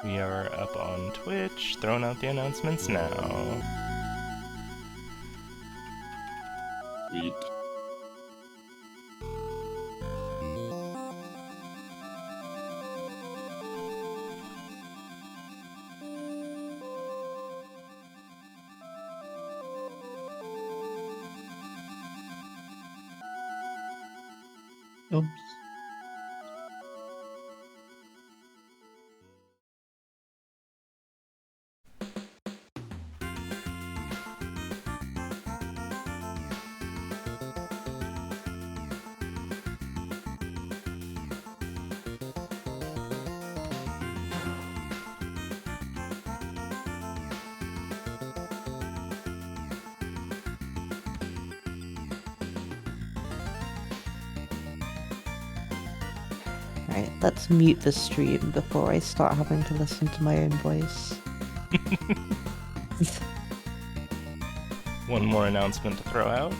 We are up on Twitch, throwing out the announcements now. Sweet. Oops. Alright, let's mute the stream before I start having to listen to my own voice. One more announcement to throw out.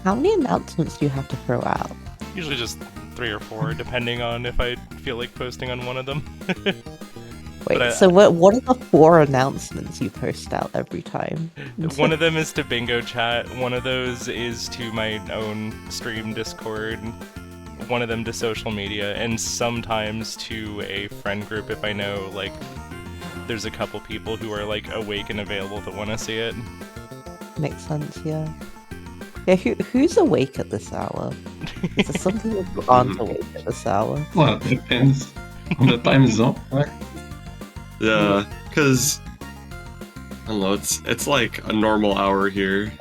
How many announcements do you have to throw out? Usually just 3 or 4, depending on if I feel like posting on one of them. Wait, so what are the 4 announcements you post out every time? One of them is to bingo chat, one of those is to my own stream Discord, one of them to social media, and sometimes to a friend group if I know, like, there's a couple people who are, like, awake and available that want to see it. Makes sense, yeah. Yeah, who's awake at this hour? Is there some people who aren't awake at this hour? Well, it depends on the time zone, right? Yeah, because I don't know, it's like a normal hour here,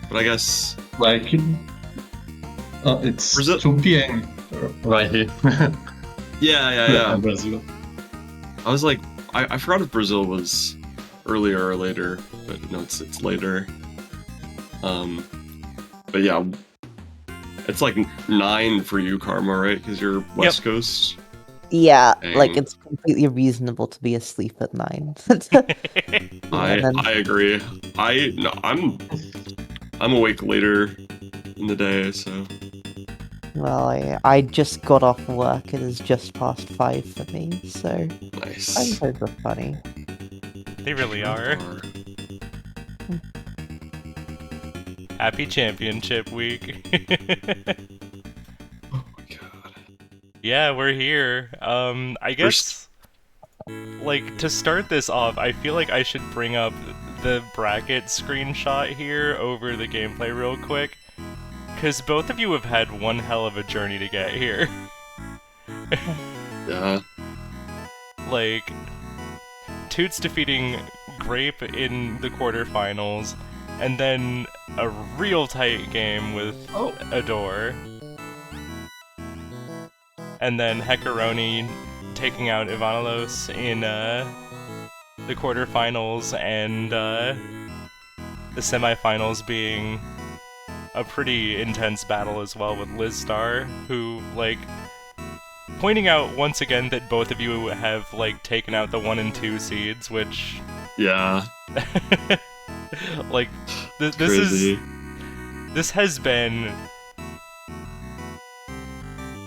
but I guess Like, it's Brazil- 2 p.m. right here. yeah. In Brazil. I was like, I forgot if Brazil was earlier or later, but no, it's later. But yeah, it's like 9 for you, Karma, right? Because you're West Coast. Yeah, like Dang. it's completely reasonable to be asleep at 9. I agree. I'm awake later in the day, so Well, I just got off work. It is just past 5 for me, so nice. time zones are funny. They really are. Happy Championship Week. Oh my god. Yeah, we're here. I guess, like, to start this off, I feel like I should bring up the bracket screenshot here over the gameplay real quick, because both of you have had one hell of a journey to get here. Yeah. Like, Tutes defeating Grape in the quarterfinals, and then a real tight game with Adore. And then Heckaroni taking out Ivanolos in the quarterfinals, and the semifinals being a pretty intense battle as well with Lizstar, who, like, pointing out once again that both of you have, like, taken out the 1 and 2 seeds, which... Yeah. like, Crazy. this has been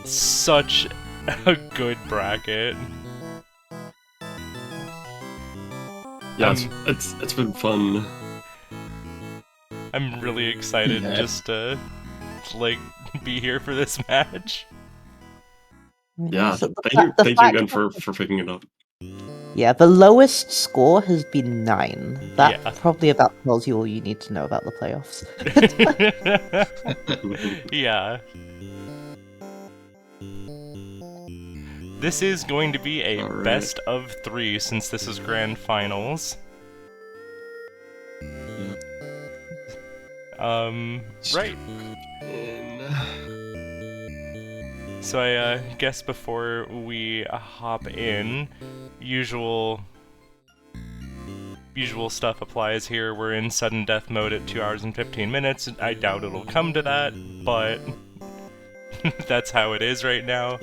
such a good bracket. Yeah, it's been fun. I'm really excited just to, like, be here for this match. Yeah, So thank you fact again for picking it up. Yeah, the lowest score has been 9. That Yeah. probably about tells you all you need to know about the playoffs. Yeah. This is going to be a Alright. best of 3 since this is grand finals. Right. So I guess before we hop in, usual stuff applies here. We're in sudden death mode at 2 hours and 15 minutes. I doubt it'll come to that, but that's how it is right now.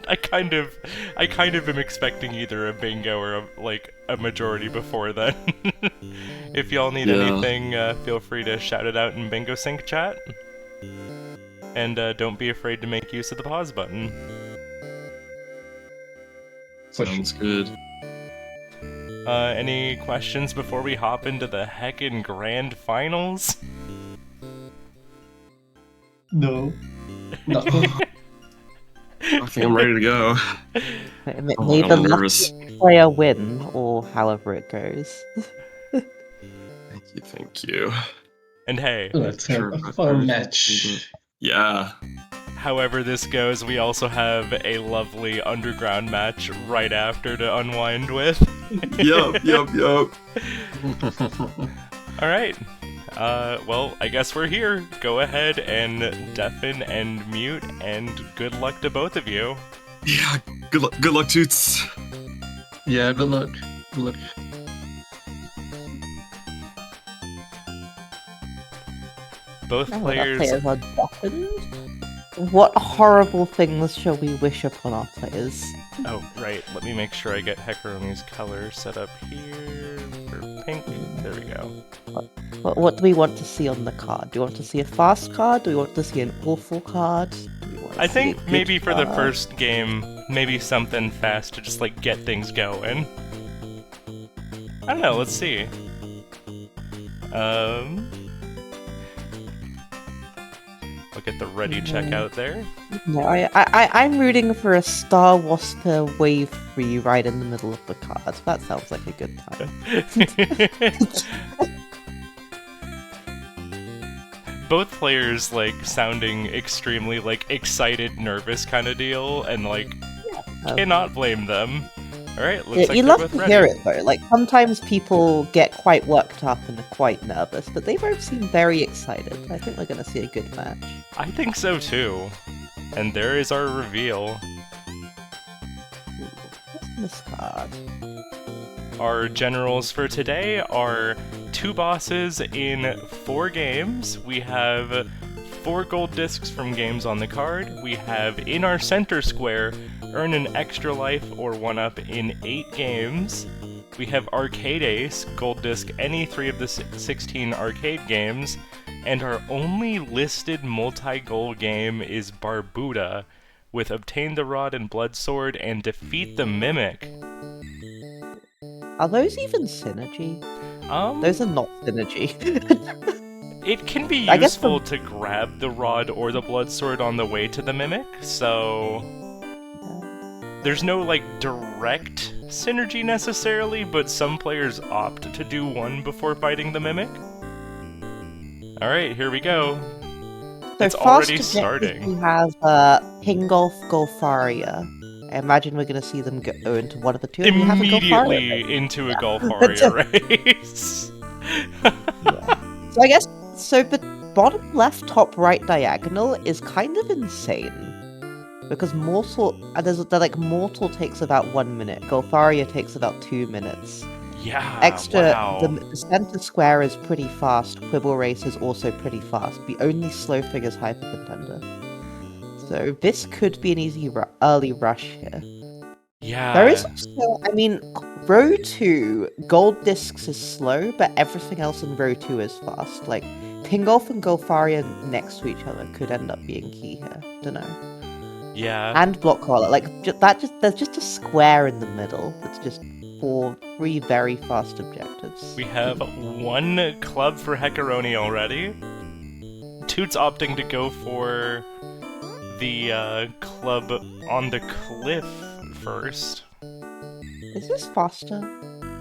I kind of am expecting either a bingo or a majority before then. If y'all need anything, feel free to shout it out in Bingo Sync chat. And don't be afraid to make use of the pause button. For Sounds good. Any questions before we hop into the heckin' grand finals? No. No. I think I'm ready to go. Oh, May the I'm nervous. lucky player win, or however it goes. Thank you. And hey, Let's have Sure, a but fun there's- match. Yeah. however this goes, we also have a lovely underground match right after to unwind with. Yup. Alright. Well, I guess we're here. Go ahead and deafen and mute, and good luck to both of you. Yeah. Good luck, Toots. Yeah, good luck. Good luck. Both Now that our players... players are deafened. What horrible things shall we wish upon our players? Oh, right. Let me make sure I get heckaroni's color set up here for pink. There we go. What do we want to see on the card? Do we want to see a fast card? Do we want to see an awful card? Do we want to I see think a good maybe for the card? first game, maybe something fast to just, like, get things going. I don't know, let's see. I'll get the ready checkout there. No, I'm rooting for a Star Wasper Wave 3 right in the middle of the card. That sounds like a good time. Both players, like, sounding extremely, like, excited, nervous kind of deal, and, like, cannot blame them. Alright, looks like you they're love both to ready. hear it though. Like sometimes people get quite worked up and are quite nervous, but they both seem very excited. I think we're gonna see a good match. I think so too. And there is our reveal. Ooh, what's in this card? Our generals for today are 2 bosses in 4 games. We have 4 gold discs from games on the card. We have in our center square, earn an extra life or 1-up in 8 games. We have Arcade Ace, gold disc any 3 of the 16 arcade games. And our only listed multi-goal game is Barbuda, with Obtain the Rod and Blood Sword and Defeat the Mimic. Are those even synergy? Those are not synergy. It can be I guess useful to grab the rod or the blood sword on the way to the mimic, so there's no like direct synergy necessarily, but some players opt to do one before fighting the mimic. Alright, here we go. So It's fast already objectives, starting. We have Pingolf, Golfaria. I imagine we're gonna see them go into one of the two. and we have a Immediately Golfaria. into a Golfaria race. So I guess but bottom left, top right diagonal is kind of insane. Because Mortal Mortal takes about 1 minute, Golfaria takes about 2 minutes. Yeah, The center square is pretty fast, Quibble Race is also pretty fast. The only slow thing is Hyper Contender. So this could be an easy early rush here. Yeah. There is also, row 2, gold discs is slow, but everything else in row 2 is fast. Like, Pingolf and Golfaria next to each other could end up being key here. Dunno. Yeah. And Block Crawler. There's just a square in the middle. It's just 3 very fast objectives. We have 1 club for Heckaroni already. Toots opting to go for the club on the cliff first. Is this faster?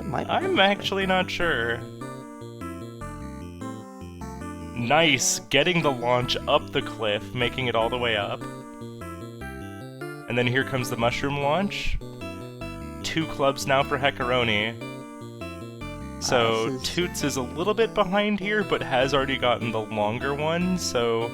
It might be I'm faster. actually not sure. Nice, getting the launch up the cliff, making it all the way up. And then here comes the mushroom launch. 2 clubs now for Heckaroni. So Toots is a little bit behind here, but has already gotten the longer one, so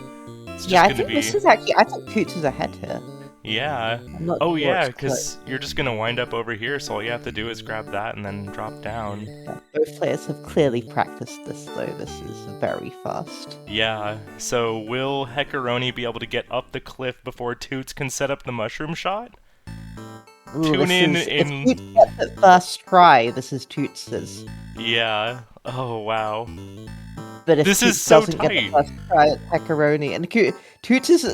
it's just I gonna think be... this is actually. I think Toots is ahead here. Yeah. I'm not Oh sure yeah, it's because you're just gonna wind up over here, so all you have to do is grab that and then drop down. Yeah, both players have clearly practiced this, though. This is very fast. Yeah, so will Heckaroni be able to get up the cliff before Toots can set up the mushroom shot? Ooh, Tune in If Toots gets it first try, this is Toots's. Yeah. Oh, wow. But if This is Toots so doesn't get the tight. first try at heckaroni, and Toots is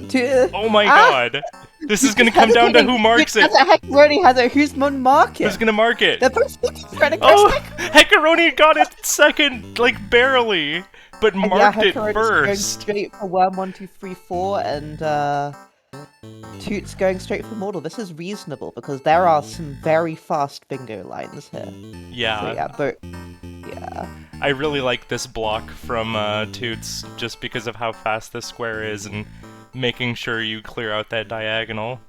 Oh my Ah! god. This is gonna come down to who marks it. Has a heckaroni, has a who's gonna mark it? Who's gonna mark it? They're both trying to Oh, crush heckaroni got it second, like barely, but And marked yeah, it Heckaroni's going first. straight for worm 1, 2, 3, 4, and Toots going straight for mortal. This is reasonable because there are some very fast bingo lines here. So Yeah, yeah, but yeah, I really like this block from Tutes just because of how fast this square is and making sure you clear out that diagonal.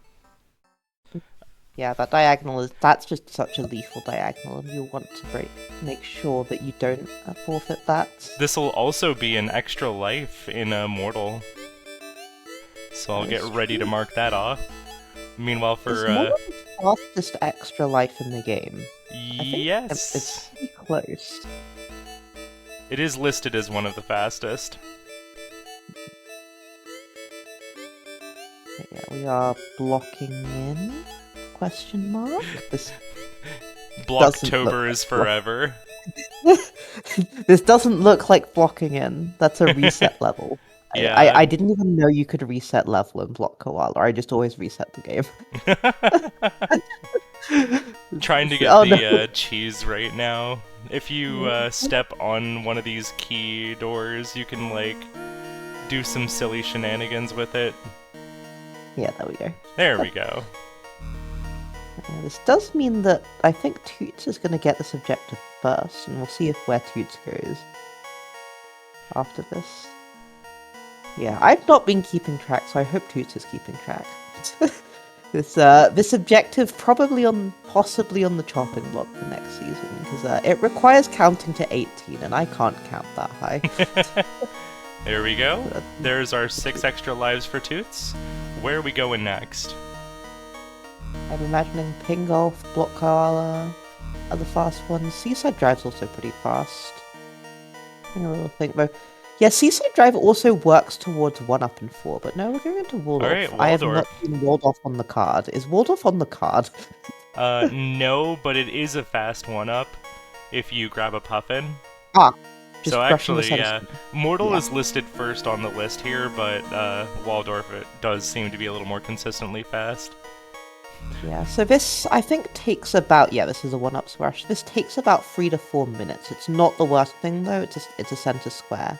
yeah, that diagonal that's just such a lethal diagonal, and you'll want to make sure that you don't forfeit that. This will also be an extra life in Mortal, so I'll That get is ready to true. mark that off. Meanwhile, It's for more the fastest extra life in the game. I think yes, it's pretty close. it is listed as one of the fastest. But yeah, we are blocking in. Question mark? This Blocktober is like forever. this doesn't look like blocking in. That's a reset level. Yeah. I didn't even know you could reset level in Block Koala. I just always reset the game. Trying to get Oh, the no. cheese right now. If you step on one of these key doors, you can like do some silly shenanigans with it. Yeah, there we go. There we go. Yeah, this does mean that I think Toots is going to get this objective first, and we'll see if where Toots goes after this. Yeah, I've not been keeping track, so I hope Toots is keeping track. This objective possibly on the chopping block for next season, because it requires counting to 18, and I can't count that high. There we go. There's our 6 extra lives for Toots. Where are we going next? I'm imagining Ping Golf, Block Koala, other fast ones. Seaside Drive's also pretty fast. Having a little think though. Yeah, Seaside Drive also works towards 1-up and 4, but no, we're going into Waldorf. Alright, I have not Waldorf. seen Waldorf on the card. Is Waldorf on the card? No, but it is a fast 1-up if you grab a puffin. Just So brushing the actually, yeah, center. Mortal Yeah. is listed first on the list here, but Waldorf it does seem to be a little more consistently fast. Yeah, so this, I think, takes about... Yeah, this is a 1-up swash. This takes about 3 to 4 minutes. It's not the worst thing, though. It's a center square.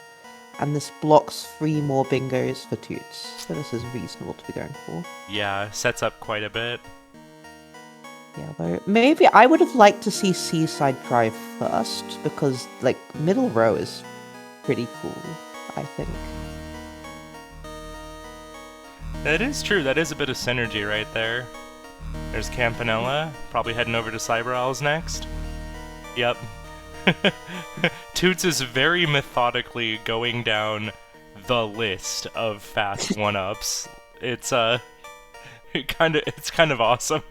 And this blocks 3 more bingos for Toots. So this is reasonable to be going for. Yeah, sets up quite a bit. Yeah, though, maybe I would have liked to see Seaside Drive first, because, like, middle row is pretty cool, I think. That is true, that is a bit of synergy right there. There's Campanella, probably heading over to Cyber Owls next. Yep. Toots is very methodically going down the list of fast 1-ups. It's kind of awesome.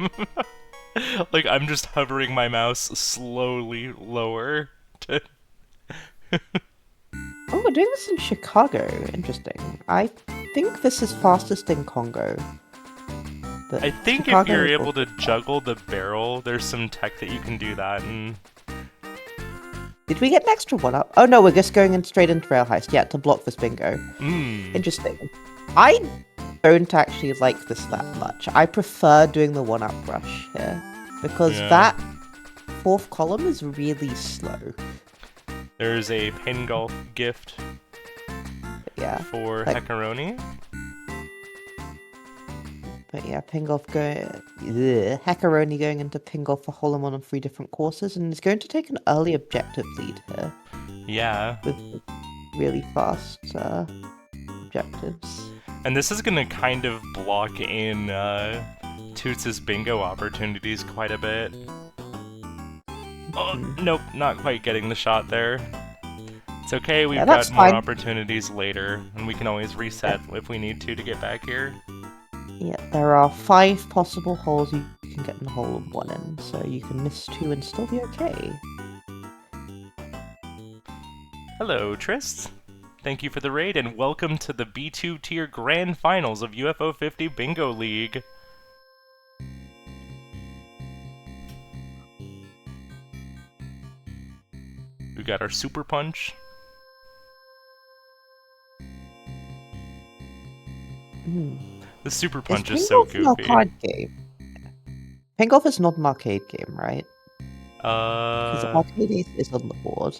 Like I'm just hovering my mouse slowly lower to Oh, we're doing this in Chicago. Interesting. I think this is fastest in Congo. But I think Chicago if you're is able to also fast. juggle the barrel, there's some tech that you can do that and Did we get an extra 1-up? Oh no, we're just going in straight into Rail Heist. Yeah, to block this bingo. Interesting. I don't actually like this that much. I prefer doing the 1-up rush here. Because Yeah. that 4th column is really slow. There's a pin golf gift Yeah. for Like- Heckaroni. But yeah, Pingolf Heckaroni going into Pingolf for Holomon on 3 different courses, and is going to take an early objective lead here Yeah. with really fast objectives. And this is gonna kind of block in Toots' bingo opportunities quite a bit. Oh, nope, not quite getting the shot there. It's okay, we've Yeah, got that's more fine. opportunities later, and we can always reset if we need to get back here. Yeah, there are 5 possible holes you can get in the hole of 1 in, so you can miss 2 and still be okay. Hello, Trist. Thank you for the raid, and welcome to the B2 tier grand finals of UFO 50 Bingo League. We got our Super Punch. The Super Is Punch Ping is so Golf an goofy. arcade game? Ping Golf is not an arcade game, right? Because Arcade Ace is on the board.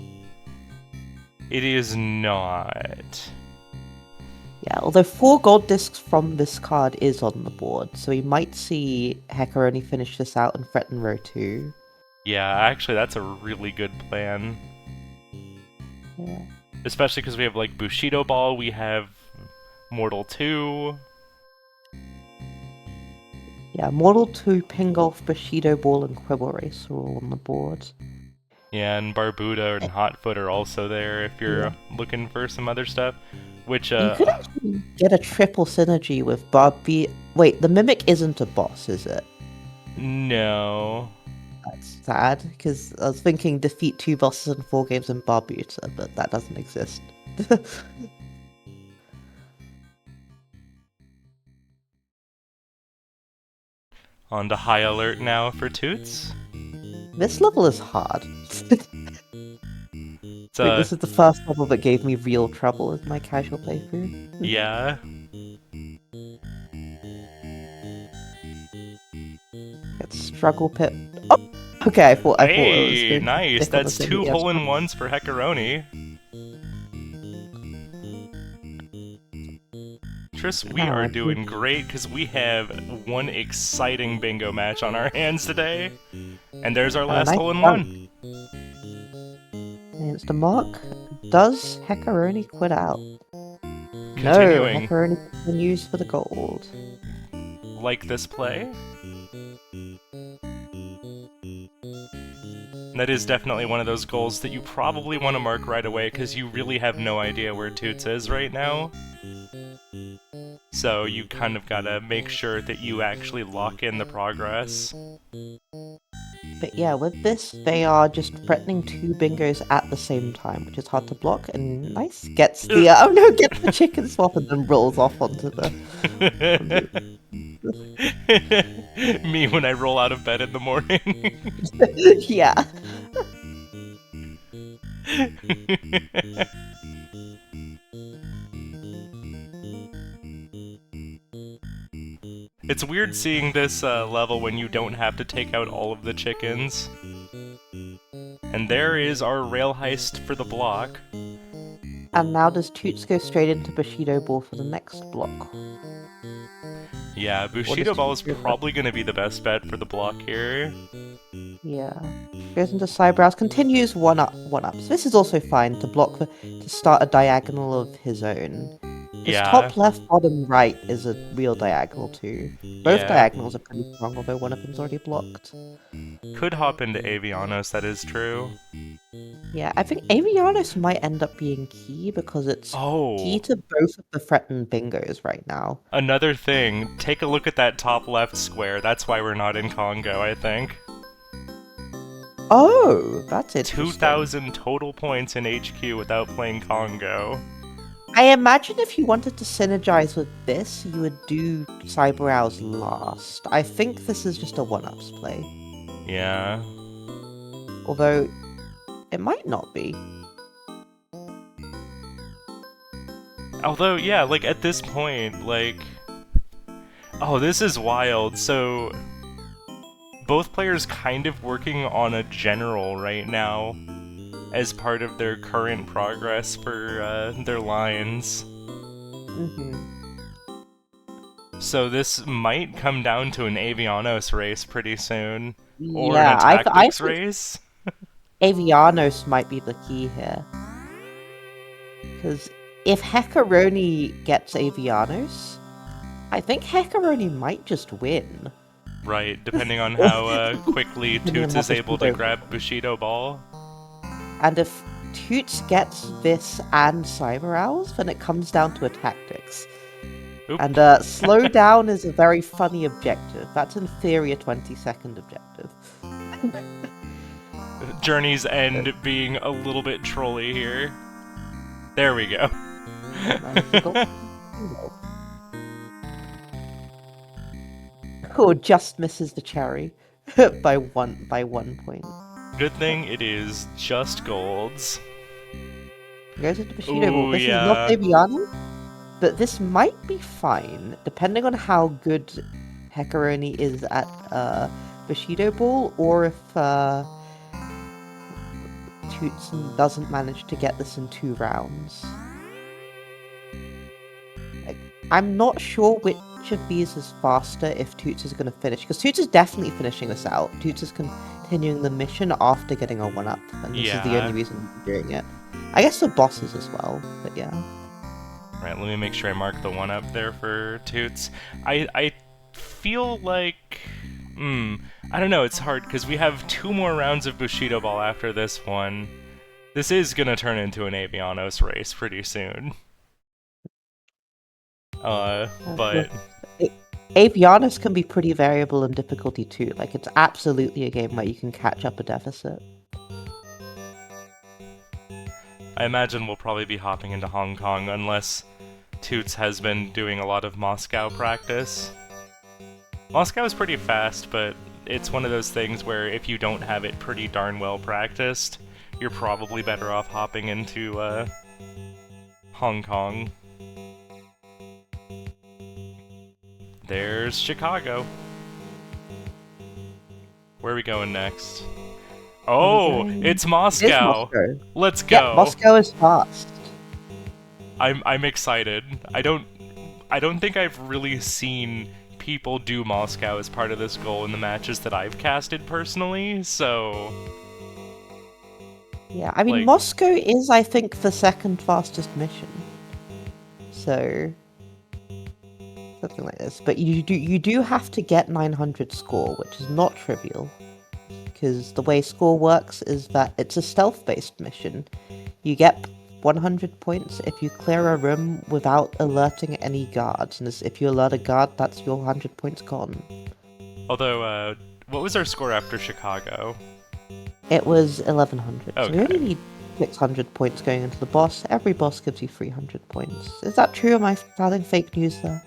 It is not. Yeah, although 4 gold discs from this card is on the board, so we might see Heckaroni finish this out and threaten row 2. Yeah, actually, that's a really good plan. Yeah. Especially because we have, like, Bushido Ball, we have Mortal 2. Yeah, Mortal 2, Ping Golf, Bushido Ball, and Quibble Race are all on the board. Yeah, and Barbuda and Hotfoot are also there if you're Yeah. looking for some other stuff. Which, You could actually get a triple synergy with Barbie. Wait, the Mimic isn't a boss, is it? no. That's sad, because I was thinking defeat 2 bosses in 4 games in Barbuta, but that doesn't exist. On to high alert now for Toots. This level is hard. It's, Like, this is the first level that gave me real trouble in my casual playthrough. yeah. It's Struggle Pit. Oh! Okay, I thought it was Hey, going to nice. stick on the That's thing, 2 yeah. hole-in-ones for Heckaroni. Tris, we are doing great because we have one exciting bingo match on our hands today. And there's our last nice hole-in-one. And it's the mark. Does Heckaroni quit out? Continuing. No, Heckaroni continues for the gold. Like this play. That is definitely one of those goals that you probably want to mark right away because you really have no idea where Toots is right now. So you kind of gotta make sure that you actually lock in the progress. But yeah, with this, they are just threatening 2 bingos at the same time, which is hard to block, and Nice gets the, oh no, gets the chicken swap and then rolls off onto the... Me when I roll out of bed in the morning. Yeah. It's weird seeing this level when you don't have to take out all of the chickens. And there is our rail heist for the block. And now does Toots go straight into Bushido Ball for the next block? Yeah, Bushido Ball is probably going to be the best bet for the block here. Yeah. Goes into Cybrowse, continues one up. So this is also fine to block to start a diagonal of his own. His top left, bottom right is a real diagonal too. Both diagonals are pretty strong, although one of them's already blocked. Could hop into Avianos, that is true. Yeah, I think Avianos might end up being key because it's key to both of the threatened bingos right now. Another thing, take a look at that top left square. That's why we're not in Congo, I think. Oh, that's interesting. 2,000 total points in HQ without playing Congo. I imagine if you wanted to synergize with this, you would do Cyberow's last. I think this is just a one-ups play. Yeah. Although, it might not be. Although, yeah, like, at this point, like... Oh, this is wild. So, both players kind of working on a general right now as part of their current progress for their lines. So this might come down to an Avianos race pretty soon. Or an tactics race. Avianos might be the key here. Because if Heckaroni gets Avianos, I think Heckaroni might just win. Right, depending on how quickly Toots is able to grab Bushido Ball. And if Toots gets this and Cyber Owls, then it comes down to a tactics. Oop. And slow down is a very funny objective. That's in theory a 20-second objective. Journey's End being a little bit trolly here. There we go. Oh, just misses the cherry by one point. Good thing it is just golds. Goes into Bushido Ball. Ooh, This yeah. is not Aviano? but this might be fine, depending on how good Heckaroni is at Bushido Ball, or if Tutes doesn't manage to get this in 2 rounds. Like, I'm not sure which of these is faster if Tutes is going to finish, because Tutes is definitely finishing this out. Tutes is continuing the mission after getting a 1-up, and this is the only reason he's doing it. I guess the bosses as well, but yeah. Right, let me make sure I mark the 1-up there for Toots. I feel like... I don't know, it's hard, because we have 2 more rounds of Bushido Ball after this one. This is gonna turn into an Avianos race pretty soon. But... Avianos can be pretty variable in difficulty too. Like, it's absolutely a game where you can catch up a deficit. I imagine we'll probably be hopping into Hong Kong unless Toots has been doing a lot of Moscow practice. Moscow is pretty fast, but it's one of those things where if you don't have it pretty darn well practiced, you're probably better off hopping into Hong Kong. There's Chicago. Where are we going next? Oh, it's Moscow. Let's go. Yeah, Moscow is fast. I'm excited. I don't think I've really seen people do Moscow as part of this goal in the matches that I've casted personally, so... Yeah, I mean, like... Moscow is, I think, the 2nd fastest mission. So... something like this. But you do have to get 900 score, which is not trivial. Because the way score works is that it's a stealth-based mission. You get 100 points if you clear a room without alerting any guards, and if you alert a guard, that's your 100 points gone. Although, what was our score after Chicago? It was 1100. Okay. So you only need 600 points going into the boss. Every boss gives you 300 points. Is that true? Am I spouting fake news there?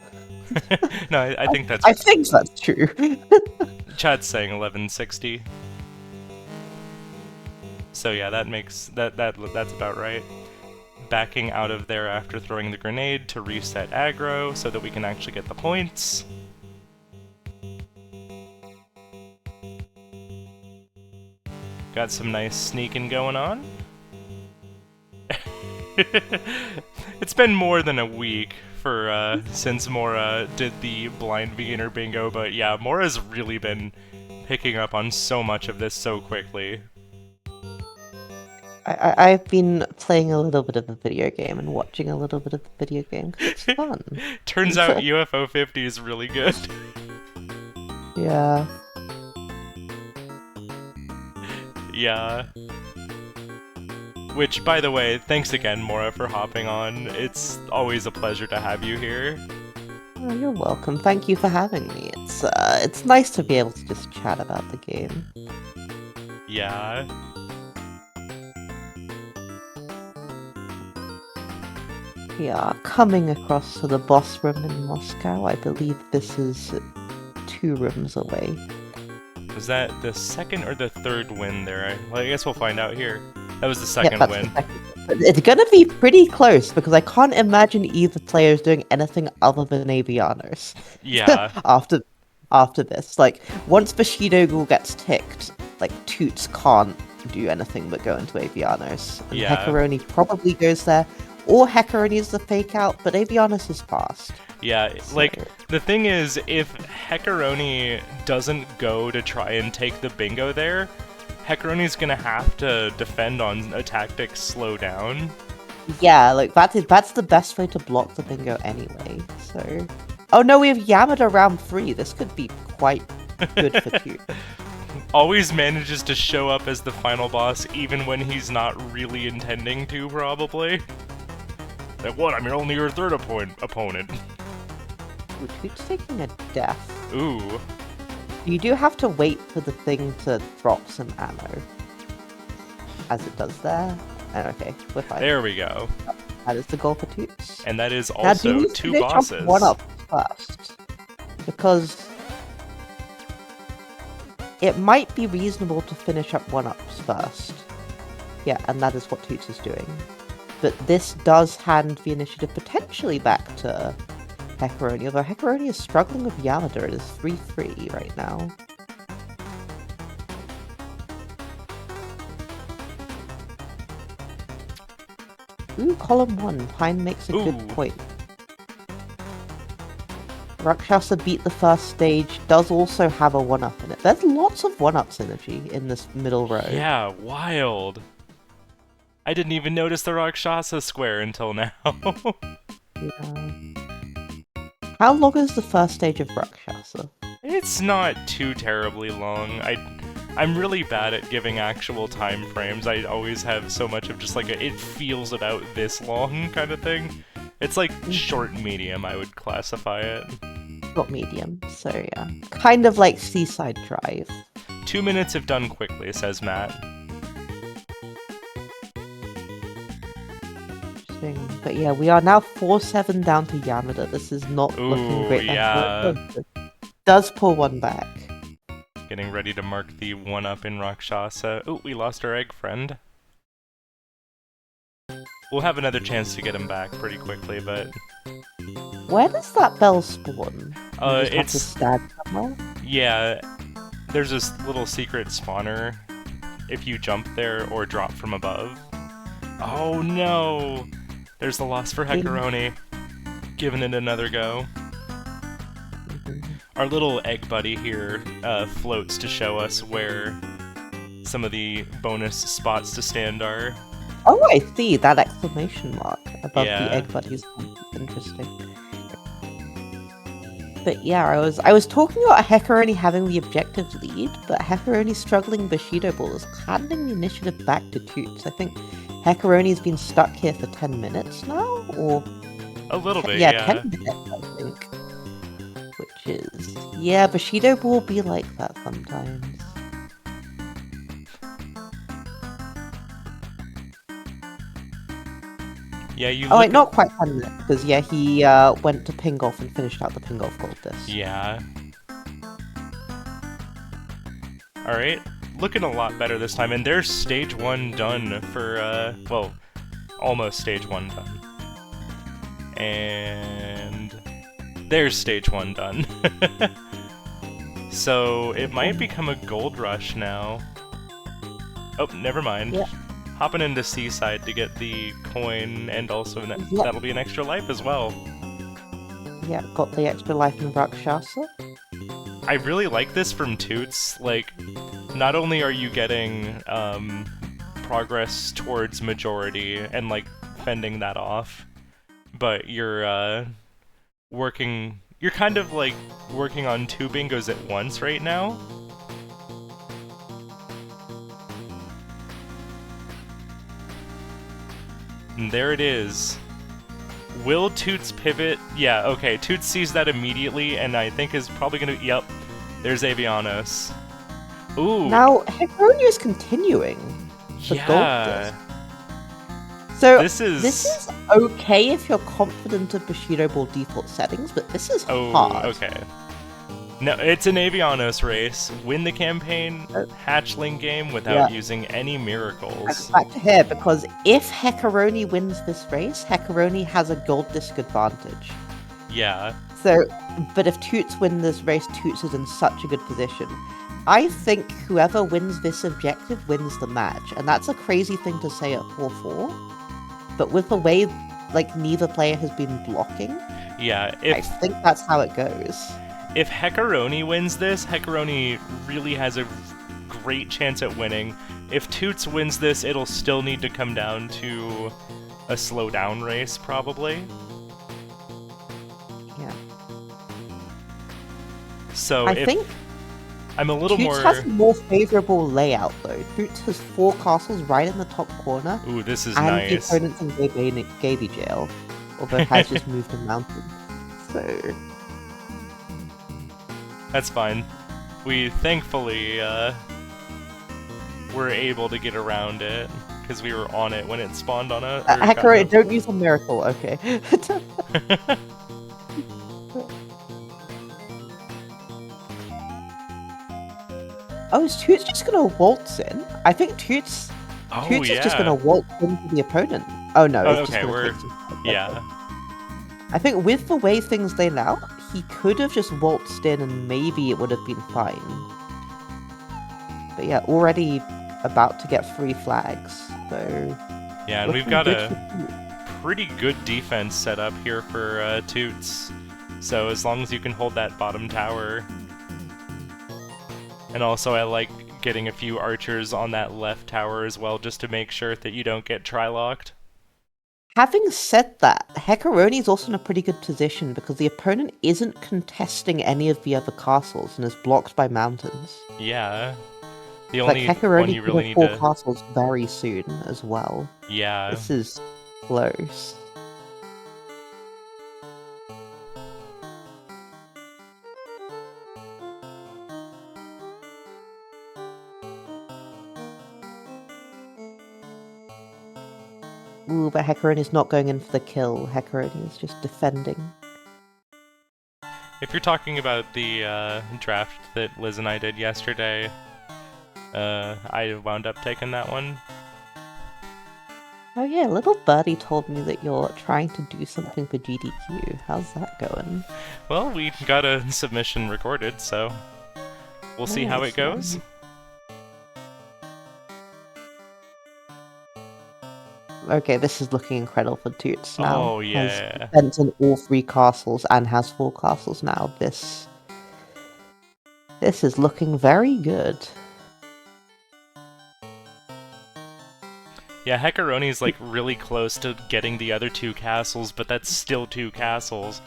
No, I think that's... I think that's true. Chad's saying 1160. So yeah, that makes... that's about right. Backing out of there after throwing the grenade to reset aggro so that we can actually get the points. Got some nice sneaking going on. It's been more than a week for since Mora did the blind beginner bingo, but yeah, Mora's really been picking up on so much of this so quickly. I've been playing a little bit of the video game and watching a little bit of the video game 'cause it's fun. Turns out UFO 50 is really good. Yeah. Yeah. Which, by the way, thanks again, Mora, for hopping on. It's always a pleasure to have you here. Oh, you're welcome. Thank you for having me. It's nice to be able to just chat about the game. Yeah. Yeah, coming across to the boss room in Moscow. I believe this is 2 rooms away. Was that the 2nd or the 3rd win there? Well, I guess we'll find out here. That was the 2nd That's win. the 2nd. But it's gonna be pretty close because I can't imagine either player is doing anything other than Avianos. Yeah. after this, like once Bushido Ghoul gets ticked, like Toots can't do anything but go into Avianos. And Yeah. Heckaroni probably goes there, or Heckaroni is the fake out, but Avianos is fast. Yeah, like, the thing is, if Heckaroni doesn't go to try and take the bingo there, Heckaroni's gonna have to defend on a tactic slow down. Yeah, like that's the best way to block the bingo anyway, so... Oh no, we have Yamada round 3, this could be quite good for Toots. Always manages to show up as the final boss even when he's not really intending to, probably. Like, what? I'm only your 3rd opponent. Ooh, Toots taking a death. Ooh. You do have to wait for the thing to drop some ammo. As it does there. And okay, we're fine. There we go. That is the goal for Toots. And that is Now, also do you 2 finish up bosses. 1-up first? Because it might be reasonable to finish up 1-ups first. Yeah, and that is what Toots is doing. But this does hand the initiative potentially back to Heckaroni, although Heckaroni is struggling with Yamada. It is 3-3 right now. Ooh, column 1. Pine makes a good point. Rakshasa beat the first stage, does also have a 1-up in it. There's lots of 1-up synergy in this middle row. Yeah, wild. I didn't even notice the Rakshasa square until now. Yeah. How long is the first stage of Rakshasa? It's not too terribly long. I'm really bad at giving actual time frames. I always have so much of just like it feels about this long kind of thing. It's like short medium, I would classify it. Short medium, so yeah. Kind of like Seaside Drive. 2 minutes if done quickly, says Matt. Interesting. But yeah, we are now 4-7 down to Yamada. This is not looking great. Yeah. Does pull one back. Getting ready to mark the 1-up in Rakshasa. Oh, we lost our egg friend. We'll have another chance to get him back pretty quickly, but... Where does that bell spawn? It's... to stand somewhere? Yeah, there's this little secret spawner if you jump there or drop from above. Oh no! There's the loss for Heckaroni. Giving it another go. Our little egg buddy here floats to show us where some of the bonus spots to stand are. Oh, I see that exclamation mark above Yeah. the egg buddies. Interesting. But yeah, I was talking about Heckaroni having the objective lead, but Heckaroni's struggling Bushido Ball is handing the initiative back to Tutes. I think Heckaroni's been stuck here for 10 minutes now, or A little bit, yeah, yeah. 10 minutes, I think. Which is yeah, Bushido Ball be like that sometimes. Yeah, you Oh, look wait, not quite 10 minutes, because yeah, he went to ping golf and finished out the ping golf gold disc. Yeah. Alright, looking a lot better this time, and there's stage 1 done for, well, almost stage 1 done. And there's stage 1 done. So it might become a gold rush now. Oh, never mind. Yeah. Hopping into Seaside to get the coin, and also Yeah. that'll be an extra life as well. Yeah, got the extra life in Rakshasa. I really like this from Tutes. Like, not only are you getting progress towards majority and like fending that off, but you're working. You're kind of like working on 2 bingos at once right now. And there it is. Will Toots pivot? Yeah, okay. Toots sees that immediately, and I think is probably gonna... Yep. There's Avianos. Ooh. Now, Heckaroni is continuing the gold Yeah. disc. So, This is okay if you're confident of Bushido Ball default settings, but this is Oh, hard. okay. No, it's an Avianos race. Win the campaign, Uh, hatchling game without yeah. using any miracles. Back to here, because if Heckaroni wins this race, Heckaroni has a gold disc advantage. Yeah. So, but if Toots win this race, Toots is in such a good position. I think whoever wins this objective wins the match, and that's a crazy thing to say at 4-4. But with the way, like, neither player has been blocking, Yeah, I think that's how it goes. If Heckaroni wins this, Heckaroni really has a great chance at winning. If Toots wins this, it'll still need to come down to a slow down race, probably. Yeah. So I think I'm a little Toots more... has a more favorable layout, though. Toots has 4 castles right in the top corner, Ooh, this is and nice. the opponent's in Gaby jail, although has just moved to mountain. So... That's fine. We thankfully were able to get around it because we were on it when it spawned on a. Heckaroni, don't use a miracle, okay. Oh, is Toots just gonna waltz in? I think Toots Oh is just yeah. gonna waltz into the opponent. Oh no, Oh, it's just okay, gonna we're take some. yeah. I think with the way things laid out, he could have just waltzed in and maybe it would have been fine. But yeah, already about to get 3 flags, so... Yeah, and we've looking got good a for Tutes. pretty good defense set up here for Toots. So as long as you can hold that bottom tower. And also I like getting a few archers on that left tower as well, just to make sure that you don't get tri-locked. Having said that, heckaroni is also in a pretty good position because the opponent isn't contesting any of the other castles and is blocked by mountains. Yeah. The Like, only one heckaroni you could really have need 4 to... castles very soon as well. Yeah. This is close. Ooh, but heckaroni is not going in for the kill. Heckaroni is just defending. If you're talking about the draft that Liz and I did yesterday, I wound up taking that one. Oh yeah, little birdie told me that you're trying to do something for GDQ. How's that going? Well, we got a submission recorded, so we'll see how it goes. Okay, this is looking incredible for Tutes now. Oh, yeah. Has defense in all 3 castles and has 4 castles now. This is looking very good. Yeah, Heckaroni's like really close to getting the other 2 castles, but that's still 2 castles.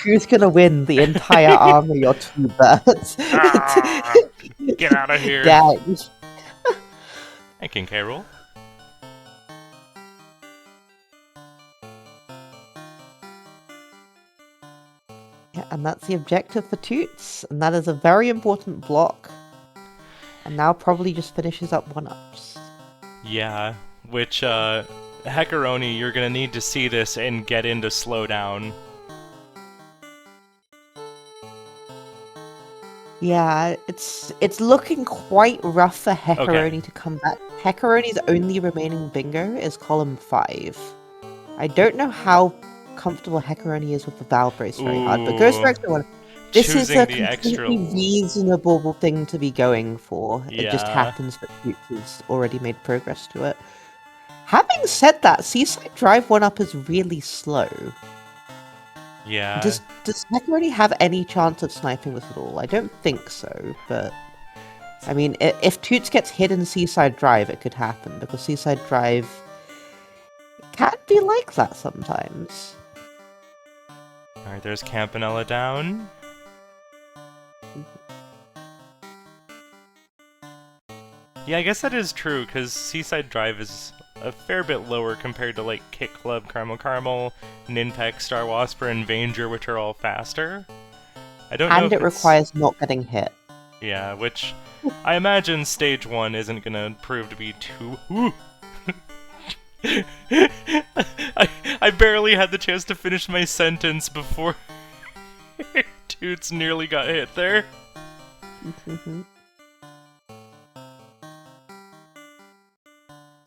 Who's gonna win? The entire army or 2 birds? Ah, get out of here! Dang. Hey, King K. Rool. Yeah, and that's the objective for Tutes, and that is a very important block. And now probably just finishes up 1-ups. Yeah, which, Heckaroni, you're gonna need to see this and get into slowdown. Yeah, it's looking quite rough for Heckaroni to come back. Heckaroni's only remaining bingo is column 5. I don't know how comfortable Heckaroni is with the Valve Brace very hard, but goes for extra 1. This is a completely reasonable thing to be going for. Yeah. It just happens that Tutes has already made progress to it. Having said that, Seaside Drive 1-up is really slow. Yeah. Does Heckaroni have any chance of sniping this at all? I don't think so, but... I mean, if Tutes gets hit in Seaside Drive, it could happen, because Seaside Drive can be like that sometimes. Alright, there's Campanella down. Yeah, I guess that is true, because Seaside Drive is a fair bit lower compared to, like, Kick Club, Caramel, Ninpeck, Star Wasper, and Vanger, which are all faster. I don't know if And it requires not getting hit. Yeah, which I imagine Stage 1 isn't gonna prove to be too... Ooh! I barely had the chance to finish my sentence before Toots nearly got hit there.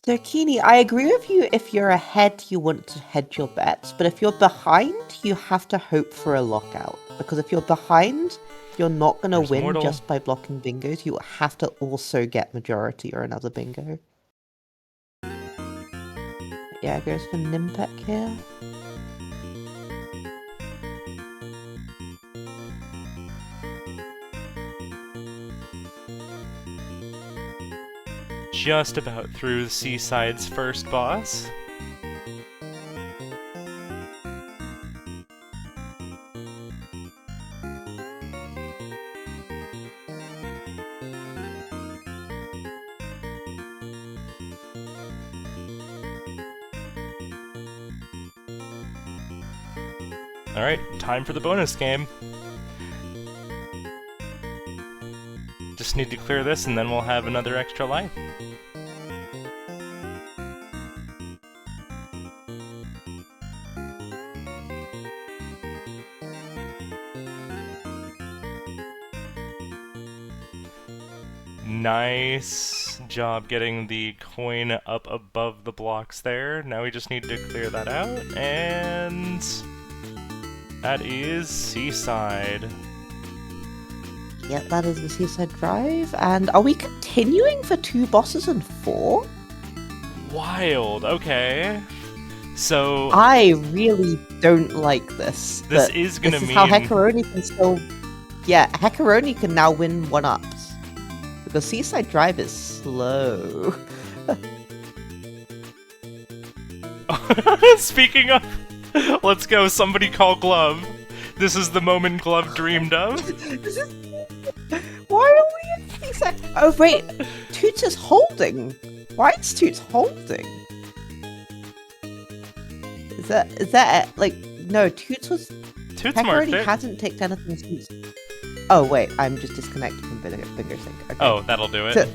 So, Keeney, I agree with you. If you're ahead, you want to hedge your bets, but if you're behind, you have to hope for a lockout. Because if you're behind, you're not going to win Mortal. just by blocking bingos. You have to also get majority or another bingo. Yeah, goes for Nimpek here. Just about through Seaside's first boss. Alright, time for the bonus game. Just need to clear this and then we'll have another extra life. Nice. Nice job getting the coin up above the blocks there. Now we just need to clear that out, and that is Seaside. Yeah, that is the Seaside Drive. And are we continuing for 2 bosses and 4? Wild, okay. So I really don't like this. this but is gonna this is mean... how heckaroni can still... Yeah, heckaroni can now win 1-ups. Because Seaside Drive is slow. Speaking of, let's go, somebody call Glove. This is the moment Glove dreamed of. Why are we in Seaside? Oh wait, Tutes is holding. Why is Tutes holding? Is that like no? Tutes was. Toots Heckaroni marked it. hasn't ticked anything since. Oh wait, I'm just disconnected from Finger Sync. Okay. Oh, that'll do it. So-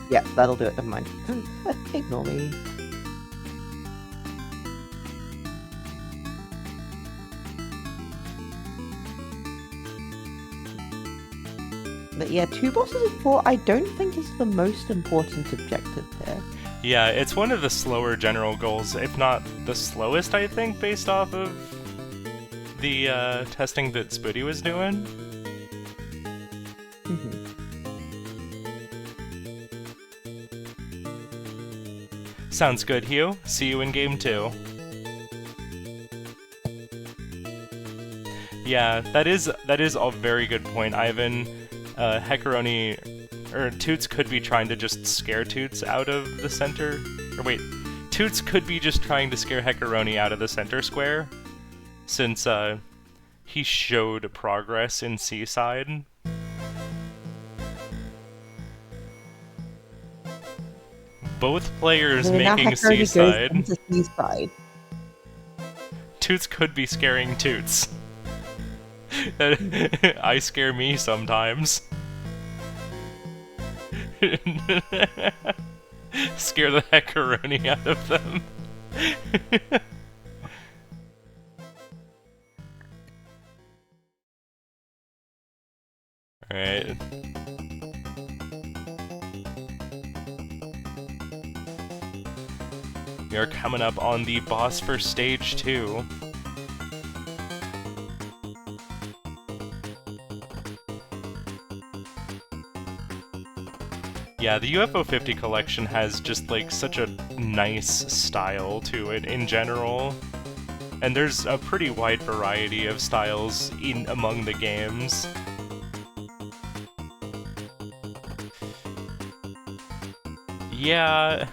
yeah, that'll do it. Never mind. Ignore me. But yeah, 2 bosses and 4 I don't think is the most important objective here. Yeah, it's one of the slower general goals, if not the slowest, I think, based off of the testing that Spoody was doing. Sounds good, Hugh. See you in game 2. Yeah, that is a very good point, Ivan. Heckaroni, or Toots could be trying to just scare Toots out of the center. Or wait, Toots could be just trying to scare Heckaroni out of the center square, since he showed progress in Seaside. Both players So now making Heckaroni goes Seaside. into Seaside. Toots could be scaring Toots. I scare me sometimes. Scare the heckaroni out of them. Alright. We are coming up on the boss for stage 2. Yeah, the UFO 50 collection has just like such a nice style to it in general. And there's a pretty wide variety of styles among the games. Yeah,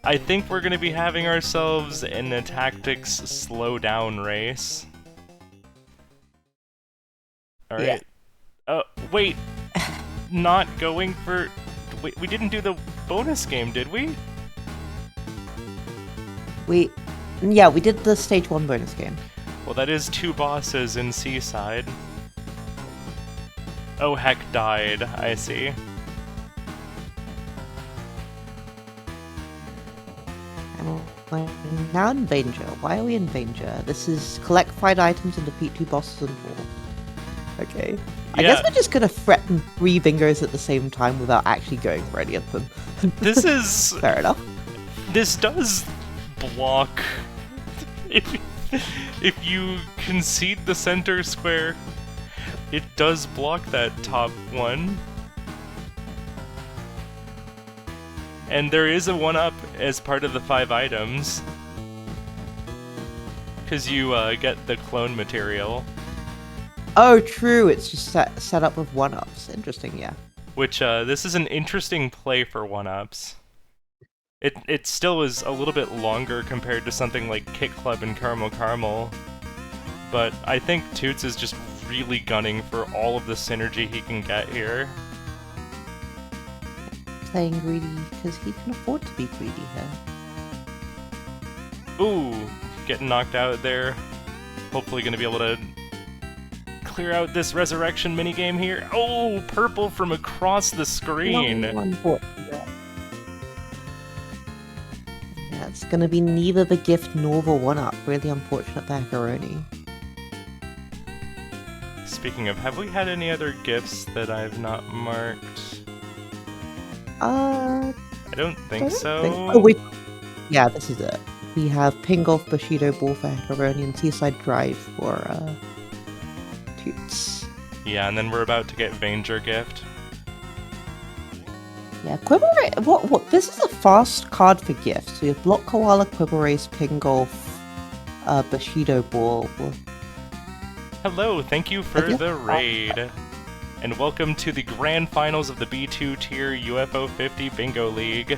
I think we're gonna be having ourselves in a tactics slow-down race. Alright. Yeah. Oh, wait! Not going for... Wait, we didn't do the bonus game, did we? Yeah, we did the stage 1 bonus game. Well, that is 2 bosses in Seaside. Oh, heck, died. I see. And we're now in danger. Why are we in danger? This is collect 5 items and defeat 2 bosses and 4. Okay. I guess we're just gonna threaten 3 bingos at the same time without actually going for any of them. This is... Fair enough. This does block... If you concede the center square, it does block that top one. And there is a 1-up as part of the 5 items. Because you get the clone material. Oh, true. It's just set up with 1-ups. Interesting, yeah. Which, this is an interesting play for 1-ups. It still is a little bit longer compared to something like Kit Club and Caramel, but I think Toots is just really gunning for all of the synergy he can get here. Playing greedy because he can afford to be greedy here. Ooh, getting knocked out there. Hopefully gonna be able to clear out this resurrection minigame here. Oh, purple from across the screen! No, unfortunate. Yeah, it's gonna be neither the gift nor the 1-up. Really unfortunate for Heckaroni. Speaking of, have we had any other gifts that I've not marked? Uh, I don't think so. Oh, wait. Yeah, this is it. We have Ping Golf, Bushido Ball for Heckaroni, and Seaside Drive for Tutes. Yeah, and then we're about to get Vanger Gift. Yeah, Quibble Race. What? This is a fast card for gifts. We have Block Koala, Quibble Race, Ping Golf, Bushido Ball. Hello, thank you for guess- the raid. And welcome to the grand finals of the B2 tier UFO 50 Bingo League.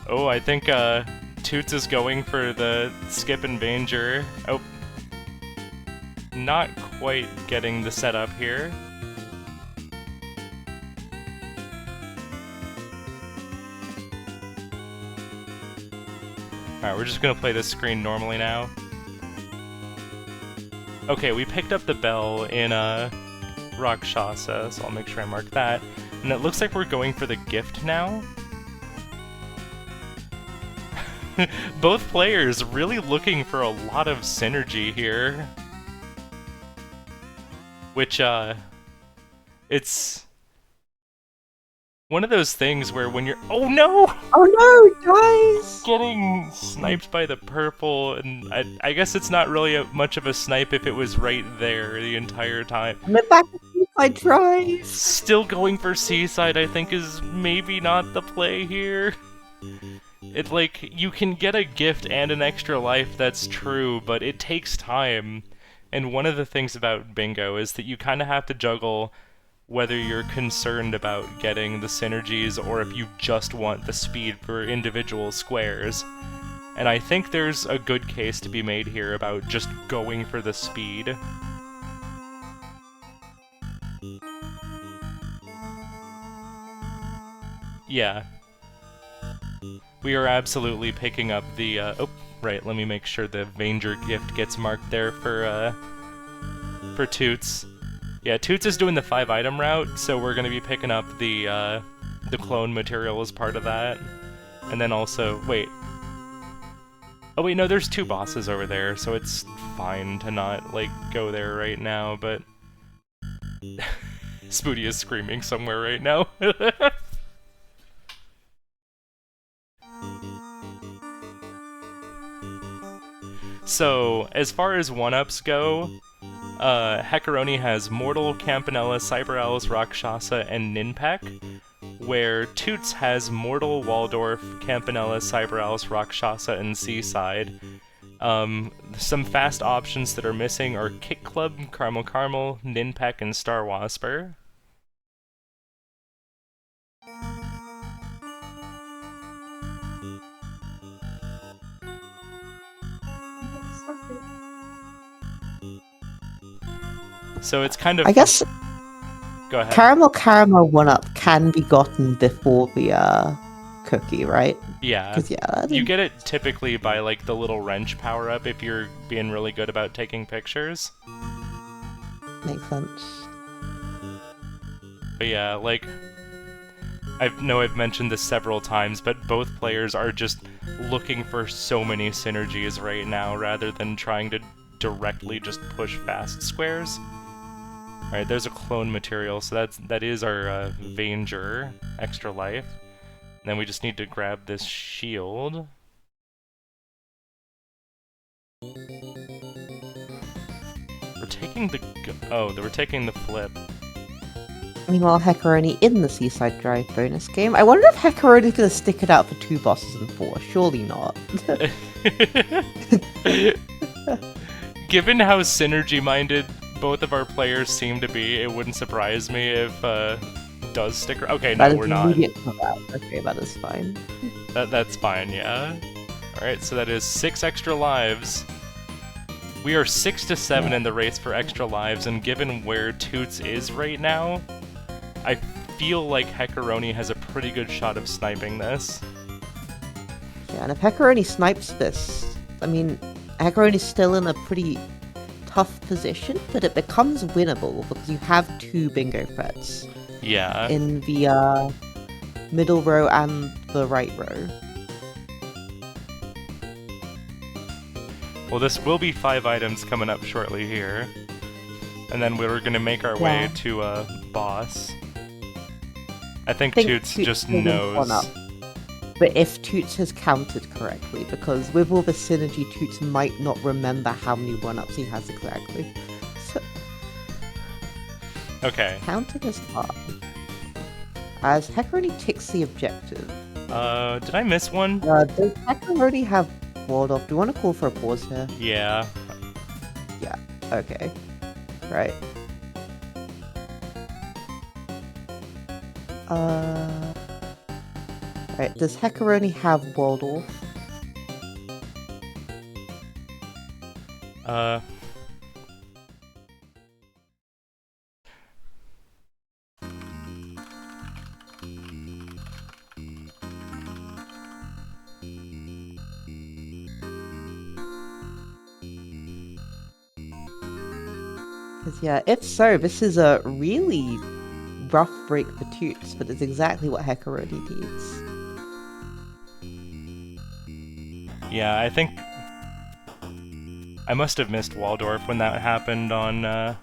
Oh, I think Toots is going for the skip and Vanger. Oh, not quite getting the setup here. Alright, we're just gonna play this screen normally now. Okay, we picked up the bell in Rakshasa, so I'll make sure I mark that. And it looks like we're going for the gift now. Both players really looking for a lot of synergy here. Which, it's one of those things where when you're— oh no! Oh no, guys! Getting sniped by the purple, and I guess it's not really much of a snipe if it was right there the entire time. I'm back to Seaside Drive! Still going for Seaside, I think, is maybe not the play here. It, like, you can get a gift and an extra life, that's true, but it takes time. And one of the things about bingo is that you kind of have to juggle whether you're concerned about getting the synergies or if you just want the speed for individual squares. And I think there's a good case to be made here about just going for the speed. Yeah. We are absolutely picking up the, oh, right, let me make sure the Vanger gift gets marked there for Toots. Yeah, Toots is doing the 5-item route, so we're gonna be picking up the clone material as part of that. And then also, wait. Oh wait, no, there's 2 bosses over there, so it's fine to not, like, go there right now, but... Spooty is screaming somewhere right now. So, as far as 1-ups go, Heckaroni has Mortal, Campanella, Cyber Alice, Rakshasa, and Ninpeck, where Toots has Mortal, Waldorf, Campanella, Cyber Alice, Rakshasa, and Seaside. Some fast options that are missing are Kick Club, Caramel Caramel, Ninpeck, and Star Wasper. So it's kind of... I guess Go ahead. Caramel 1-up can be gotten before the cookie, right? Yeah. 'Cause, yeah, You get it typically by, like, the little wrench power-up if you're being really good about taking pictures. makes sense. But yeah, like, I know I've mentioned this several times, but both players are just looking for so many synergies right now rather than trying to directly just push fast squares. Alright, there's a clone material, so that is our Vanger extra life. And then we just need to grab this shield. We're taking the... oh, we're taking the flip. Meanwhile, Heckaroni in the Seaside Drive bonus game. I wonder if Heckaroni's gonna stick it out for 2 bosses and 4. Surely not. Given how synergy-minded both of our players seem to be, it wouldn't surprise me if does stick around. Okay, no, we're not. Okay, that is fine. That's fine, yeah. Alright, so that is 6 extra lives. We are 6 to 7 in the race for extra lives, and given where Toots is right now, I feel like Heckaroni has a pretty good shot of sniping this. Yeah, and if Heckaroni snipes this, I mean, Heckaroni's still in a pretty tough position, but it becomes winnable because you have 2 bingo threats. Yeah. In the middle row and the right row. Well, this will be 5 items coming up shortly here. And then we're gonna make our way Yeah. to a boss. I think think Tutes Tutes just will knows. one up. But if Toots has counted correctly, because with all the synergy, Toots might not remember how many 1-ups he has exactly. So, Okay. counting is hard. As heckaroni ticks the objective. Did I miss one? Does heckaroni have walled off? Do you want to call for a pause here? Yeah. Okay. Right. Right, does heckaroni have walled off? Uh... Because, yeah, if so, this is a really rough break for Toots, but it's exactly what heckaroni needs. Yeah, I think... I must have missed Waldorf when that happened on, I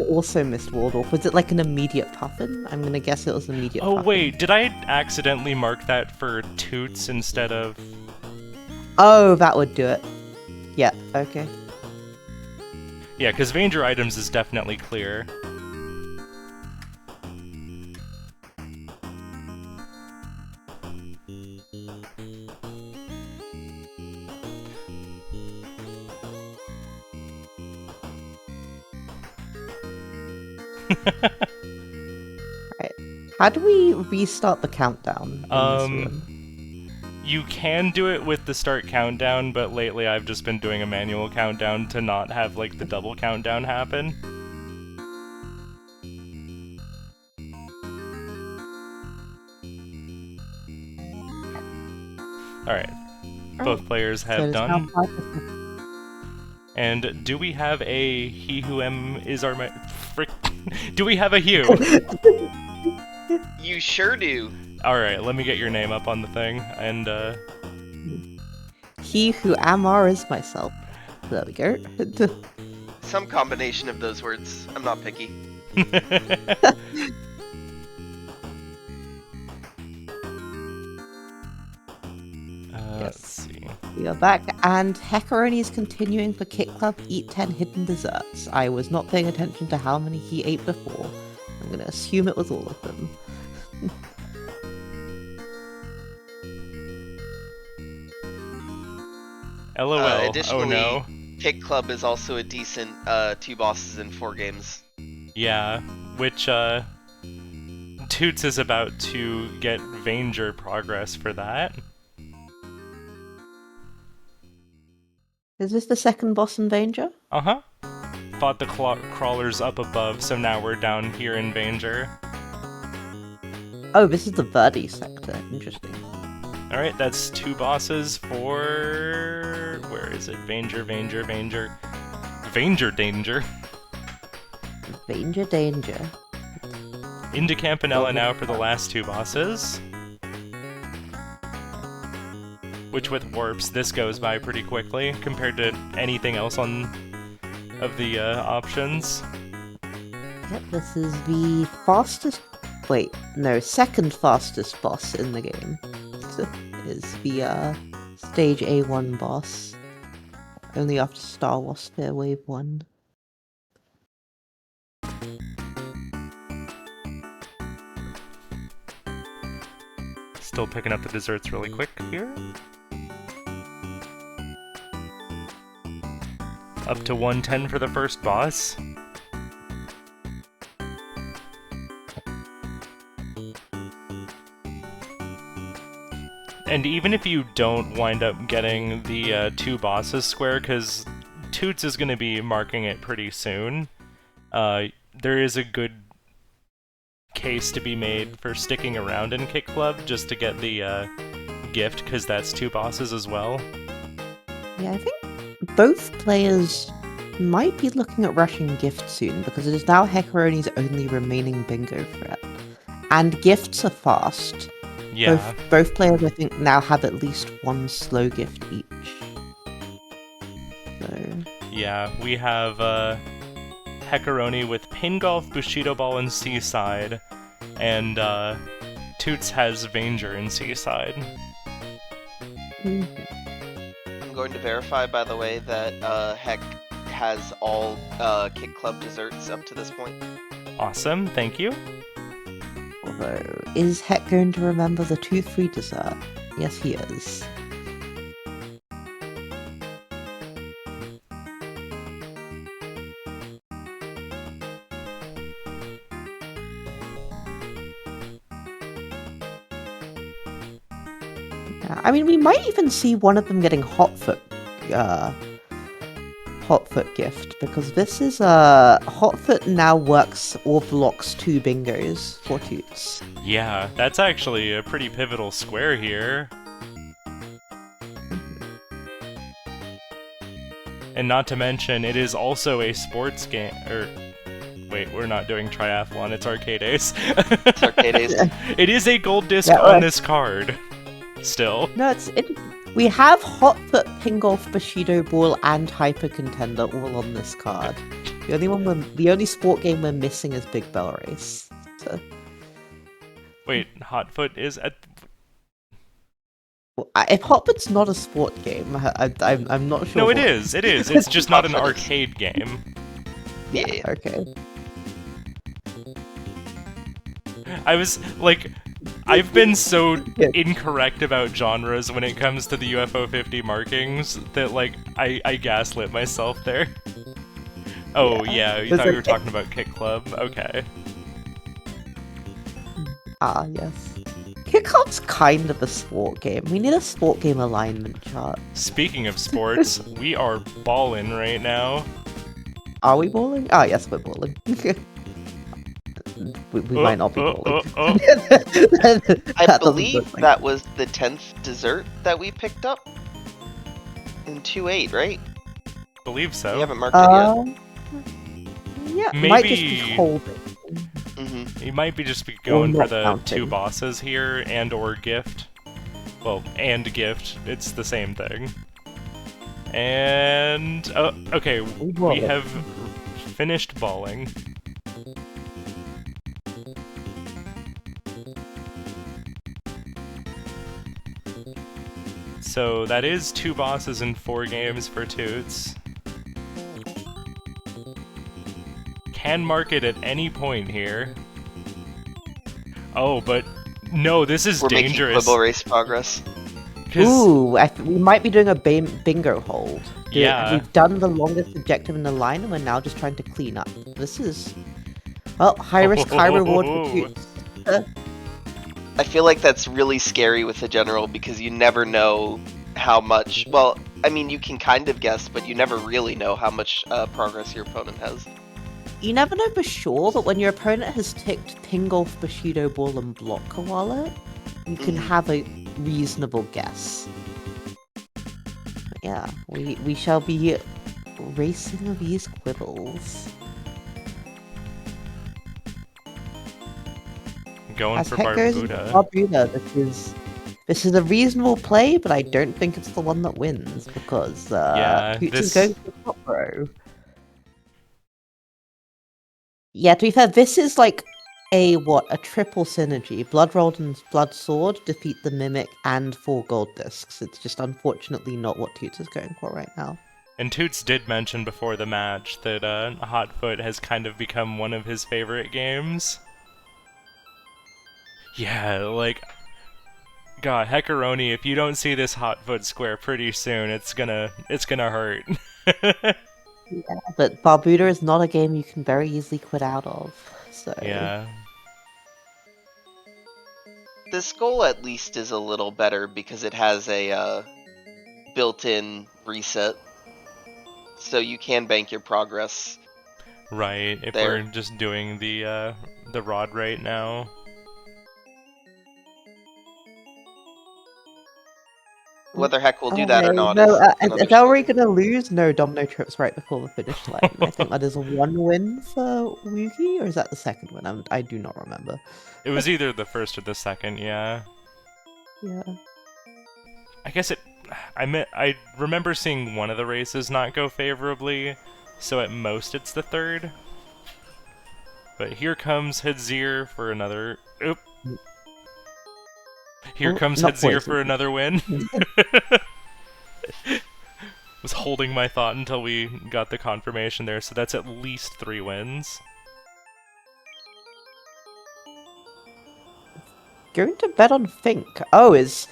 also missed Waldorf. Was it like an immediate puffin? I'm gonna guess it was an immediate Oh puffin. wait, did I accidentally mark that for Toots instead of... Oh, that would do it. Yeah, okay. Yeah, because Vanger items is definitely clear. How do we restart the countdown? in this room? You can do it with the start countdown, but lately I've just been doing a manual countdown to not have, like, the double countdown happen. Alright. Both players So have it's now done. 5%. And do we have a he who is our frick? Do we have a Hugh? You sure do. Alright, let me get your name up on the thing, and He who Amar is myself. There we go. Some combination of those words. I'm not picky. Let's see. We are back, and heckaroni is continuing for Kit Club Eat 10 Hidden Desserts. I was not paying attention to how many he ate before. I'm gonna assume it was all of them. LOL. Oh additionally, no. Kick Club is also a decent 2 bosses in 4 games. Yeah, which Toots is about to get Vanger progress for that. Is this the second boss in Vanger? Uh-huh. Fought the crawlers up above, so now we're down here in Vanger. Oh, this is the Verdi sector. Interesting. Alright, that's 2 bosses for... Where is it? Vanger. Vanger Danger. Vanger Danger. Into Campanella now for the last 2 bosses. Which with warps, this goes by pretty quickly compared to anything else on of the options. Yep, this is the fastest... Wait, no, second fastest boss in the game. So, is the stage A1 boss. Only after Star Wars Sphere Wave 1. Still picking up the desserts really quick here. Up to 110 for the first boss. And even if you don't wind up getting the 2 bosses square, because Toots is going to be marking it pretty soon, there is a good case to be made for sticking around in Kick Club just to get the gift, because that's 2 bosses as well. Yeah, I think both players might be looking at rushing gift soon, because it is now heckaroni's only remaining bingo threat. And gifts are fast. Yeah. Both players, I think, now have at least 1 slow gift each. Yeah, we have heckaroni with pin golf, bushido ball, and seaside, and Toots has Vanger and seaside. Mhm. I'm going to verify, by the way, that Heck has all Kit Club desserts up to this point. Awesome, thank you. Although, is Heck going to remember the tooth-free dessert? Yes, he is. Yeah, I mean, we might even see one of them getting Hotfoot gift, because this is Hotfoot now works or blocks 2 bingos for Toots. Yeah, that's actually a pretty pivotal square here. And not to mention, it is also a sports game, wait, we're not doing triathlon, it's Arcade Ace. It's Arcade Ace. It is a gold disc Yeah, on right. this card. Still. No, we have Hotfoot, Pin Golf, Bushido Ball, and Hyper Contender all on this card. The only sport game we're missing is Big Bell Race. So, Wait, Hotfoot is at... if Hotfoot's not a sport game, I'm not sure. No, it what- is, it is. It's just not an Hotfoot is. arcade game. Yeah. Okay. I was, like... I've been so Yeah. incorrect about genres when it comes to the UFO 50 markings that, like, I gaslit myself there. Oh, yeah, you There's thought we like- were talking about Kick Club? Okay. Ah, yes. Kit Club's kind of a sport game. We need a sport game alignment chart. Speaking of sports, we are ballin' right now. Are we bowling? Ah, yes, we're bowling. we might not be bowling. I That doesn't believe look like- that was the 10th dessert that we picked up in 2-8, right? Believe so. We haven't marked it yet. Yeah, might just be Maybe- holding. Mm-hmm. You might be just be going for not the counting. 2 bosses here and or gift. Well, and gift. It's the same thing. And... oh, okay, we ball. have finished balling. So that is 2 bosses and 4 games for Toots. Can mark it at any point here. Oh, but no, this is We're dangerous. making Quibble Race progress. 'Cause- Ooh, we might be doing a bingo hold. Yeah. We've done the longest objective in the line, and we're now just trying to clean up. This is... Well, high risk, high reward for Toots. I feel like that's really scary with the general because you never know how much. Well, I mean, you can kind of guess, but you never really know how much progress your opponent has. You never know for sure, but when your opponent has ticked Pin Golf, Bushido Ball, and Block Koala, you can have a reasonable guess. But yeah, we shall be racing these quibbles. Going As for heck goes, it's Barbuda. Barbuda, this is a reasonable play, but I don't think it's the one that wins because Yeah, Toots is this- going for the top row. Yeah, to be fair, this is like a triple synergy. Blood Rolled and Blood Sword defeat the Mimic and 4 gold discs. It's just unfortunately not what Toots is going for right now. And Toots did mention before the match that Hotfoot has kind of become one of his favorite games. Yeah, like... God, Heckaroni, if you don't see this Hotfoot square pretty soon, it's gonna hurt. But Barbuda is not a game you can very easily quit out of. So Yeah. This goal at least is a little better because it has a built-in reset, so you can bank your progress. Right, if There. we're just doing the rod right now. Whether Heck will do that or not No, is is another Ellery story. gonna lose? No, Domino Trips right before the finish line. I think that is a 1 win for Woogie, or is that the second win? I do not remember. It was either the first or the second, yeah. Yeah. I guess I remember seeing one of the races not go favorably, so at most it's the third. But here comes Hedzir for another. Oop. Here Oh, comes not Hedzir poison. for another win. Was holding my thought until we got the confirmation there, so that's at least 3 wins. Going to bet on Fink. Oh, is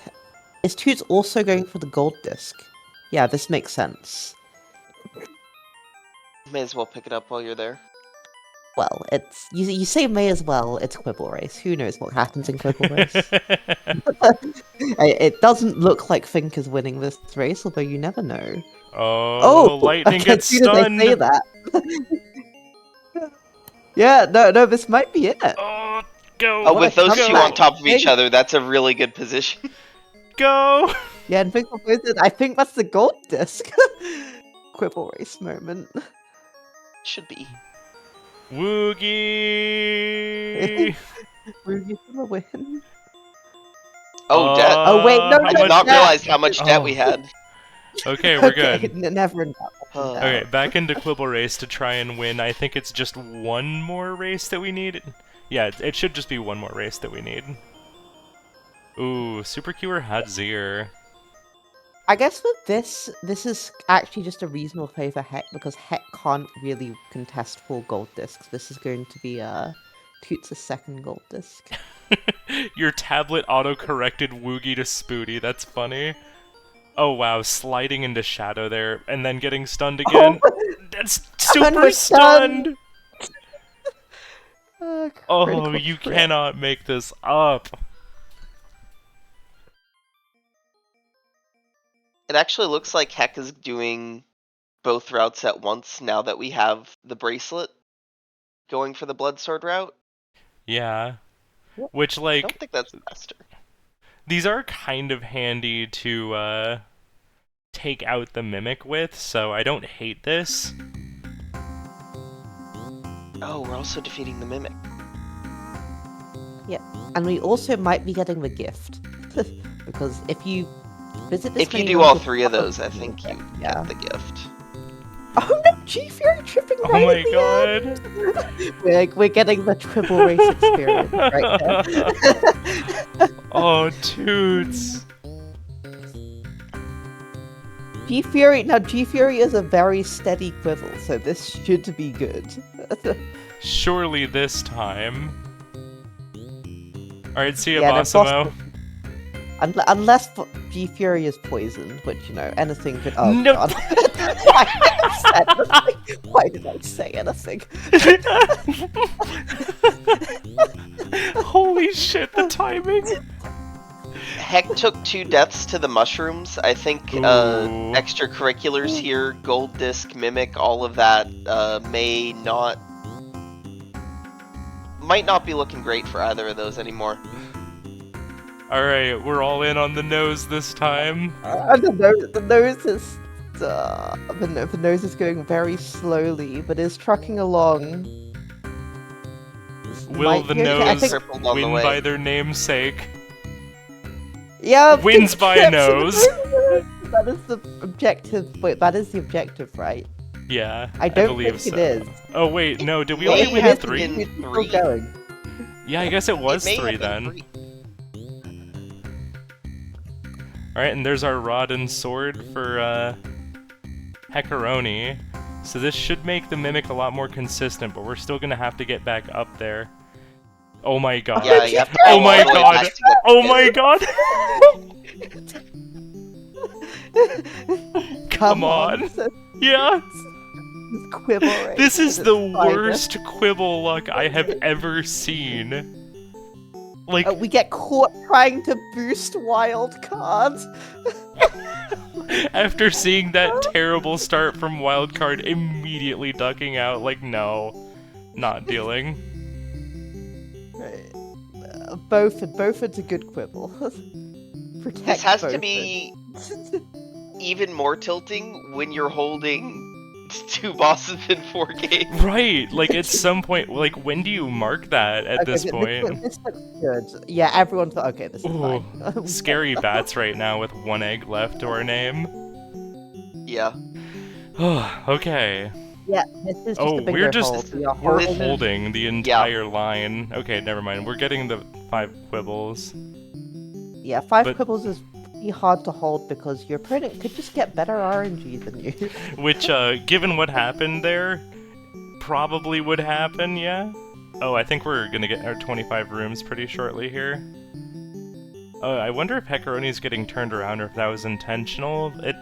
Tutes also going for the gold disc? Yeah, this makes sense. May as well pick it up while you're there. Well, it's you say may as well. It's Quibble Race. Who knows what happens in Quibble Race? It doesn't look like Fink is winning this race, although you never know. Oh, lightning gets as soon stunned. as I say that. Yeah, no, this might be it. Oh, go. Oh, What with a those two on comeback. top of each Hey. other, that's a really good position. Go. Yeah, and Fink proposes. I think that's the gold disc. Quibble Race moment. Should be. Woogie. Ruby for the win. Oh, debt. Oh, wait, no, I no, did not debt. realize how much debt we had. Okay, we're Okay, good. never in doubt. Okay, back into Quibble Race to try and win. I think it's just one more race that we need. Yeah, it should just be one more race that we need. Ooh, Super Cure Hadzir. I guess with this is actually just a reasonable play for Heck because Heck can't really contest 4 gold discs. This is going to be Toots' second gold disc. Your tablet auto-corrected Woogie to Spooty, that's funny. Oh wow, sliding into Shadow there, and then getting stunned again. That's super we're stunned! Oh, Critical you crit. cannot make this up. It actually looks like Heck is doing both routes at once now that we have the bracelet going for the Blood Sword route. Yeah. Which, I like, don't think that's faster. these are kind of handy to, take out the Mimic with, so I don't hate this. Oh, we're also defeating the Mimic. And we also might be getting the gift. Because if you visit this If you many do runs all with 3 of proper those, I people, think you yeah. get the gift. Oh no, G Fury tripping Oh right my at the god. end! We're getting the triple race experience right there. Oh, Toots. G Fury is a very steady quibble, so this should be good. Surely this time. Alright, see ya, Yeah, no, Bossimo. Unless G Fury is poisoned, which anything could. Oh No. god! Why did I say anything? Holy shit, the timing. Heck took 2 deaths to the mushrooms. I think Ooh. extracurriculars here, Gold Disc, Mimic, all of that might not be looking great for either of those anymore. Alright, we're all in on the nose this time. The nose is going very slowly, but is trucking along. This Will might the be okay. I nose think, Crippled on the win way. by their namesake? yeah, Wins by a nose. That is the objective. Wait, that is the objective, right? Yeah, I don't believe think so. it is. Oh wait, no, did we may only win have 3? been- It's still 3. going. Yeah, I guess it was It may 3 have been then. 3. Alright, and there's our rod and sword for, heckaroni. So this should make the Mimic a lot more consistent, but we're still gonna have to get back up there. Oh my god. Yeah, you have to Oh go my all the way god. back to get Oh the my gift. god! Come on. Yeah! This quibble right This is at the its finest. worst quibble luck I have ever seen. Like, We get caught trying to boost wild cards. after seeing that terrible start from Wildcard, immediately ducking out, like, no, not dealing. Beaufort's a good quibble. Protect This has to Beaufort. be even more tilting when you're holding beats 2 bosses in 4 games. Right, like at some point, like when do you mark that at this point? This looks good. Yeah, everyone thought, okay, this is Ooh, fine. scary bats right now with 1 egg left to our name. Yeah. Okay. Yeah, this is just Oh, a bingo we're just hold. We are we're This is- holding the entire line. Okay, never mind. We're getting the 5 quibbles. Yeah, 5 but- quibbles is pretty hard to hold because your opponent could just get better RNG than you. Which, given what happened there, probably would happen, yeah? Oh, I think we're gonna get our 25 rooms pretty shortly here. I wonder if heckaroni's getting turned around or if that was intentional. It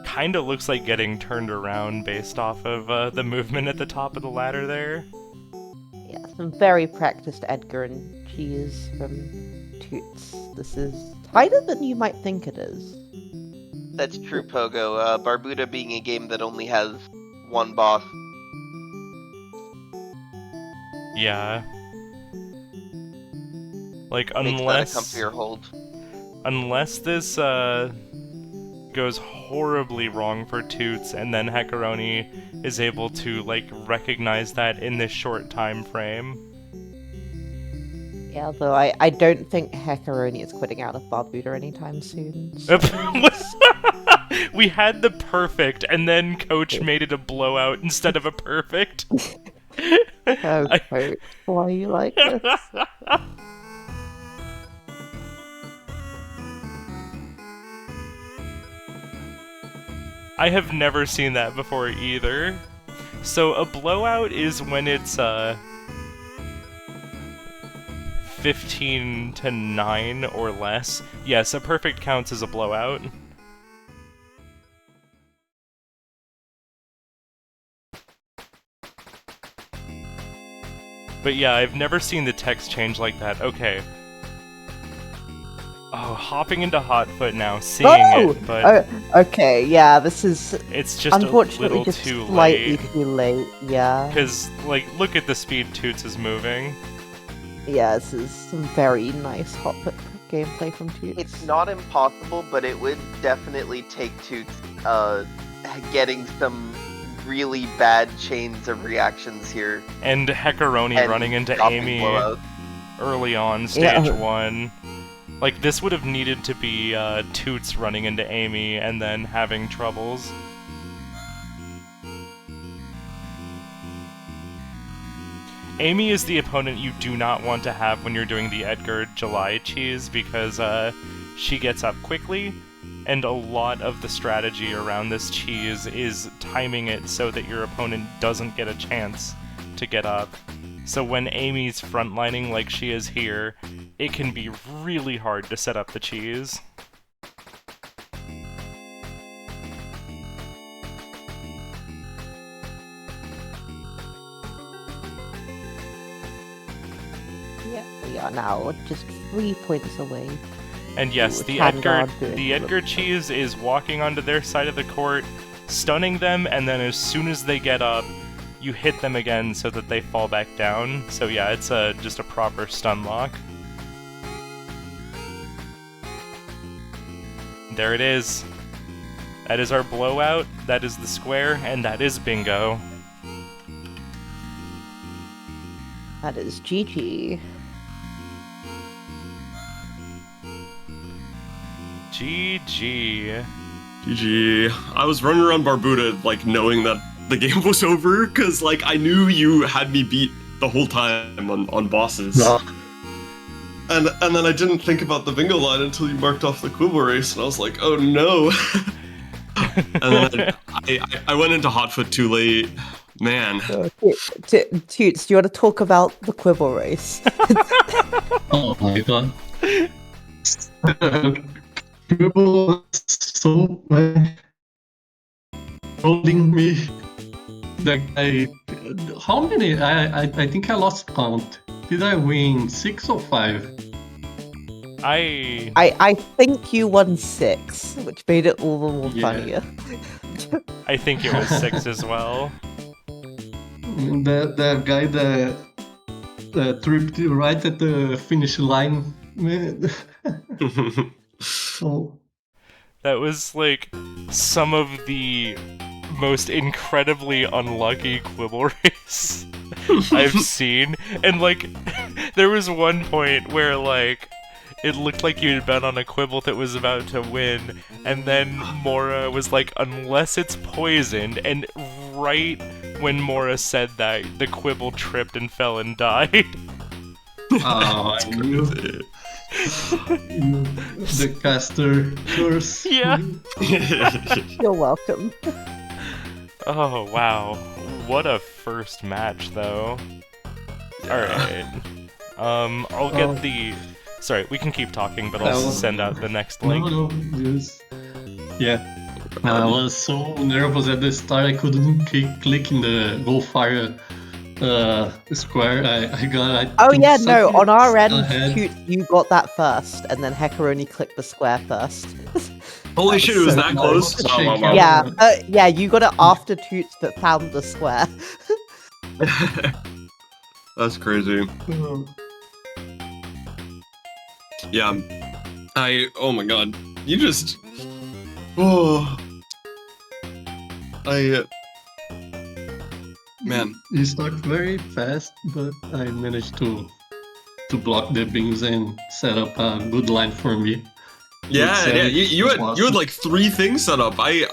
kinda looks like getting turned around based off of the movement at the top of the ladder there. Yeah, some very practiced Edgar and cheese from Toots. This is tighter than you might think it is. That's true, Pogo. Barbuda being a game that only has 1 boss. Yeah. Like, Makes that a comfier hold. unless this goes horribly wrong for Toots, and then heckaroni is able to like recognize that in this short time frame. Yeah, though I don't think Heckaroni is quitting out of Barbuda anytime soon. So We had the perfect, and then Coach made it a blowout instead of a perfect. oh, Coach, why are you like this? I have never seen that before either. So a blowout is when it's 15 to 9 or less. Yes, a perfect counts as a blowout. But yeah, I've never seen the text change like that. Okay. Oh, hopping into Hotfoot now, seeing it, but okay, yeah, this is it's just a unfortunately little just too slightly late. too late. Yeah, Because, like, look at the speed Toots is moving. yeah, this is some very nice Hotfoot gameplay from Toots. It's not impossible, but it would definitely take Toots getting some really bad chains of reactions here. And heckaroni and running into stopping Amy blowouts. early on, stage 1. Like, this would have needed to be Toots running into Amy and then having troubles. Amy is the opponent you do not want to have when you're doing the Edgar July cheese because she gets up quickly, and a lot of the strategy around this cheese is timing it so that your opponent doesn't get a chance to get up. So when Amy's frontlining like she is here, it can be really hard to set up the cheese. Yeah, we are now just 3 points away. And yes, Ooh, the Tandar doing the a Edgar little- cheese is walking onto their side of the court, stunning them, and then as soon as they get up, you hit them again so that they fall back down. So yeah, it's just a proper stun lock. There it is. That is our blowout, that is the square, and that is bingo. That is GG. GG. GG. I was running around Barbuda, like, knowing that the game was over, because, like, I knew you had me beat the whole time on bosses. No. And then I didn't think about the bingo line until you marked off the quibble race, and I was like, oh no. And then I went into Hotfoot too late. Man. Toots, do you want to talk about the quibble race? Oh my god. People so holding me. That how many? I think I lost count. Did I win 6 or 5? I think you won 6, which made it all the more Yeah. funnier. I think it was 6 as well. The guy that tripped right at the finish line. Man. So That was like some of the most incredibly unlucky quibble race I've seen. And like, there was one point where like, it looked like you had been on a quibble that was about to win, and then Mora was like, unless it's poisoned, and right when Mora said that, the quibble tripped and fell and died. Oh, I knew the caster curse. Yeah. You're welcome. Oh, wow. What a first match, though. Alright. I'll get the... Sorry, we can keep talking, but I'll send out the next link. No, just... Yeah. I was so nervous at the start, I couldn't click in the go fire square. I got... Oh yeah, no, something on our end, ahead. Tutes, you got that first, and then heckaroni clicked the square first. Holy shit, it was So that close? close. Wow, wow, wow. Yeah, you got it after Tutes, but found the square. That's crazy. Yeah. Oh my god. You just... Oh. Man. You start very fast, but I managed to block the beams and set up a good line for me. Yeah, Good yeah. set. You had Awesome. like 3 things set up. I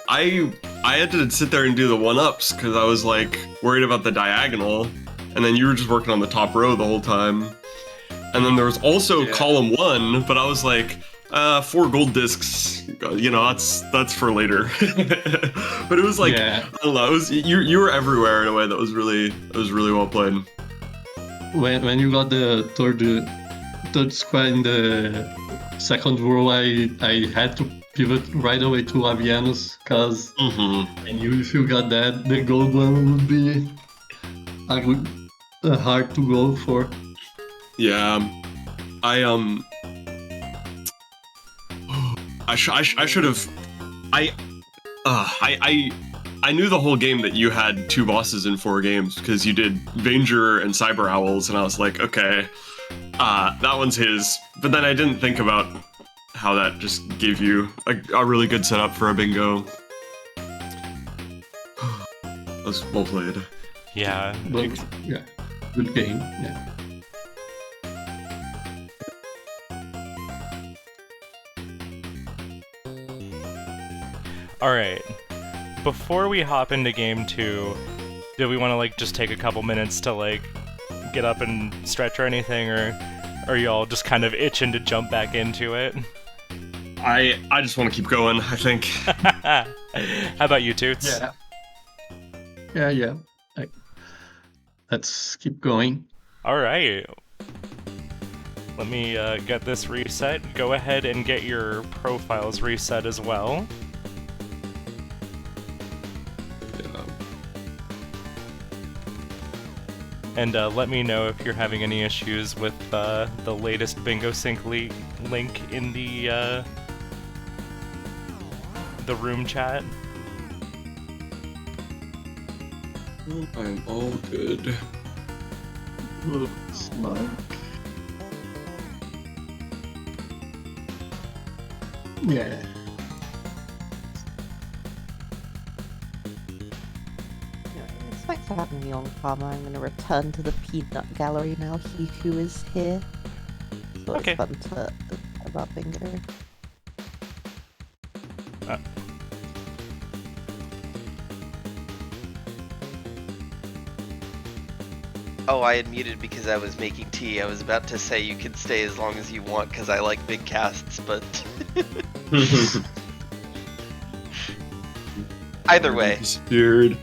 had to sit there and do the 1-ups because I was like worried about the diagonal, and then you were just working on the top row the whole time. And then there was also column 1, but I was like, 4 gold discs. You know, that's for later. But it was like, Yeah. I don't know. It was you were everywhere in a way that was really well played. When you got the third square in the second row, I had to pivot right away to Avianus because I knew if you got that, the gold one would be hard to go for. Yeah, I should have. I knew the whole game that you had 2 bosses in 4 games because you did Vanger and Cyber Owls, and I was like, okay, that one's his. But then I didn't think about how that just gave you a really good setup for a bingo. That was well played. Yeah. But yeah, good game. Yeah. Alright. Before we hop into game 2, do we want to like just take a couple minutes to like get up and stretch or anything, or are y'all just kind of itching to jump back into it? I just want to keep going, I think. How about you, Toots? Yeah. Let's keep going. Alright. Let me get this reset. Go ahead and get your profiles reset as well. And let me know if you're having any issues with the latest Bingo Sync link in the room chat. I'm all good. Looks like... Yeah. Thanks for having me on, Farmer. I'm going to return to the peanut gallery now. He who is here. So Okay. It's fun to talk about bingo. Oh, I had muted because I was making tea. I was about to say you can stay as long as you want because I like big casts, but either way. Disappeared.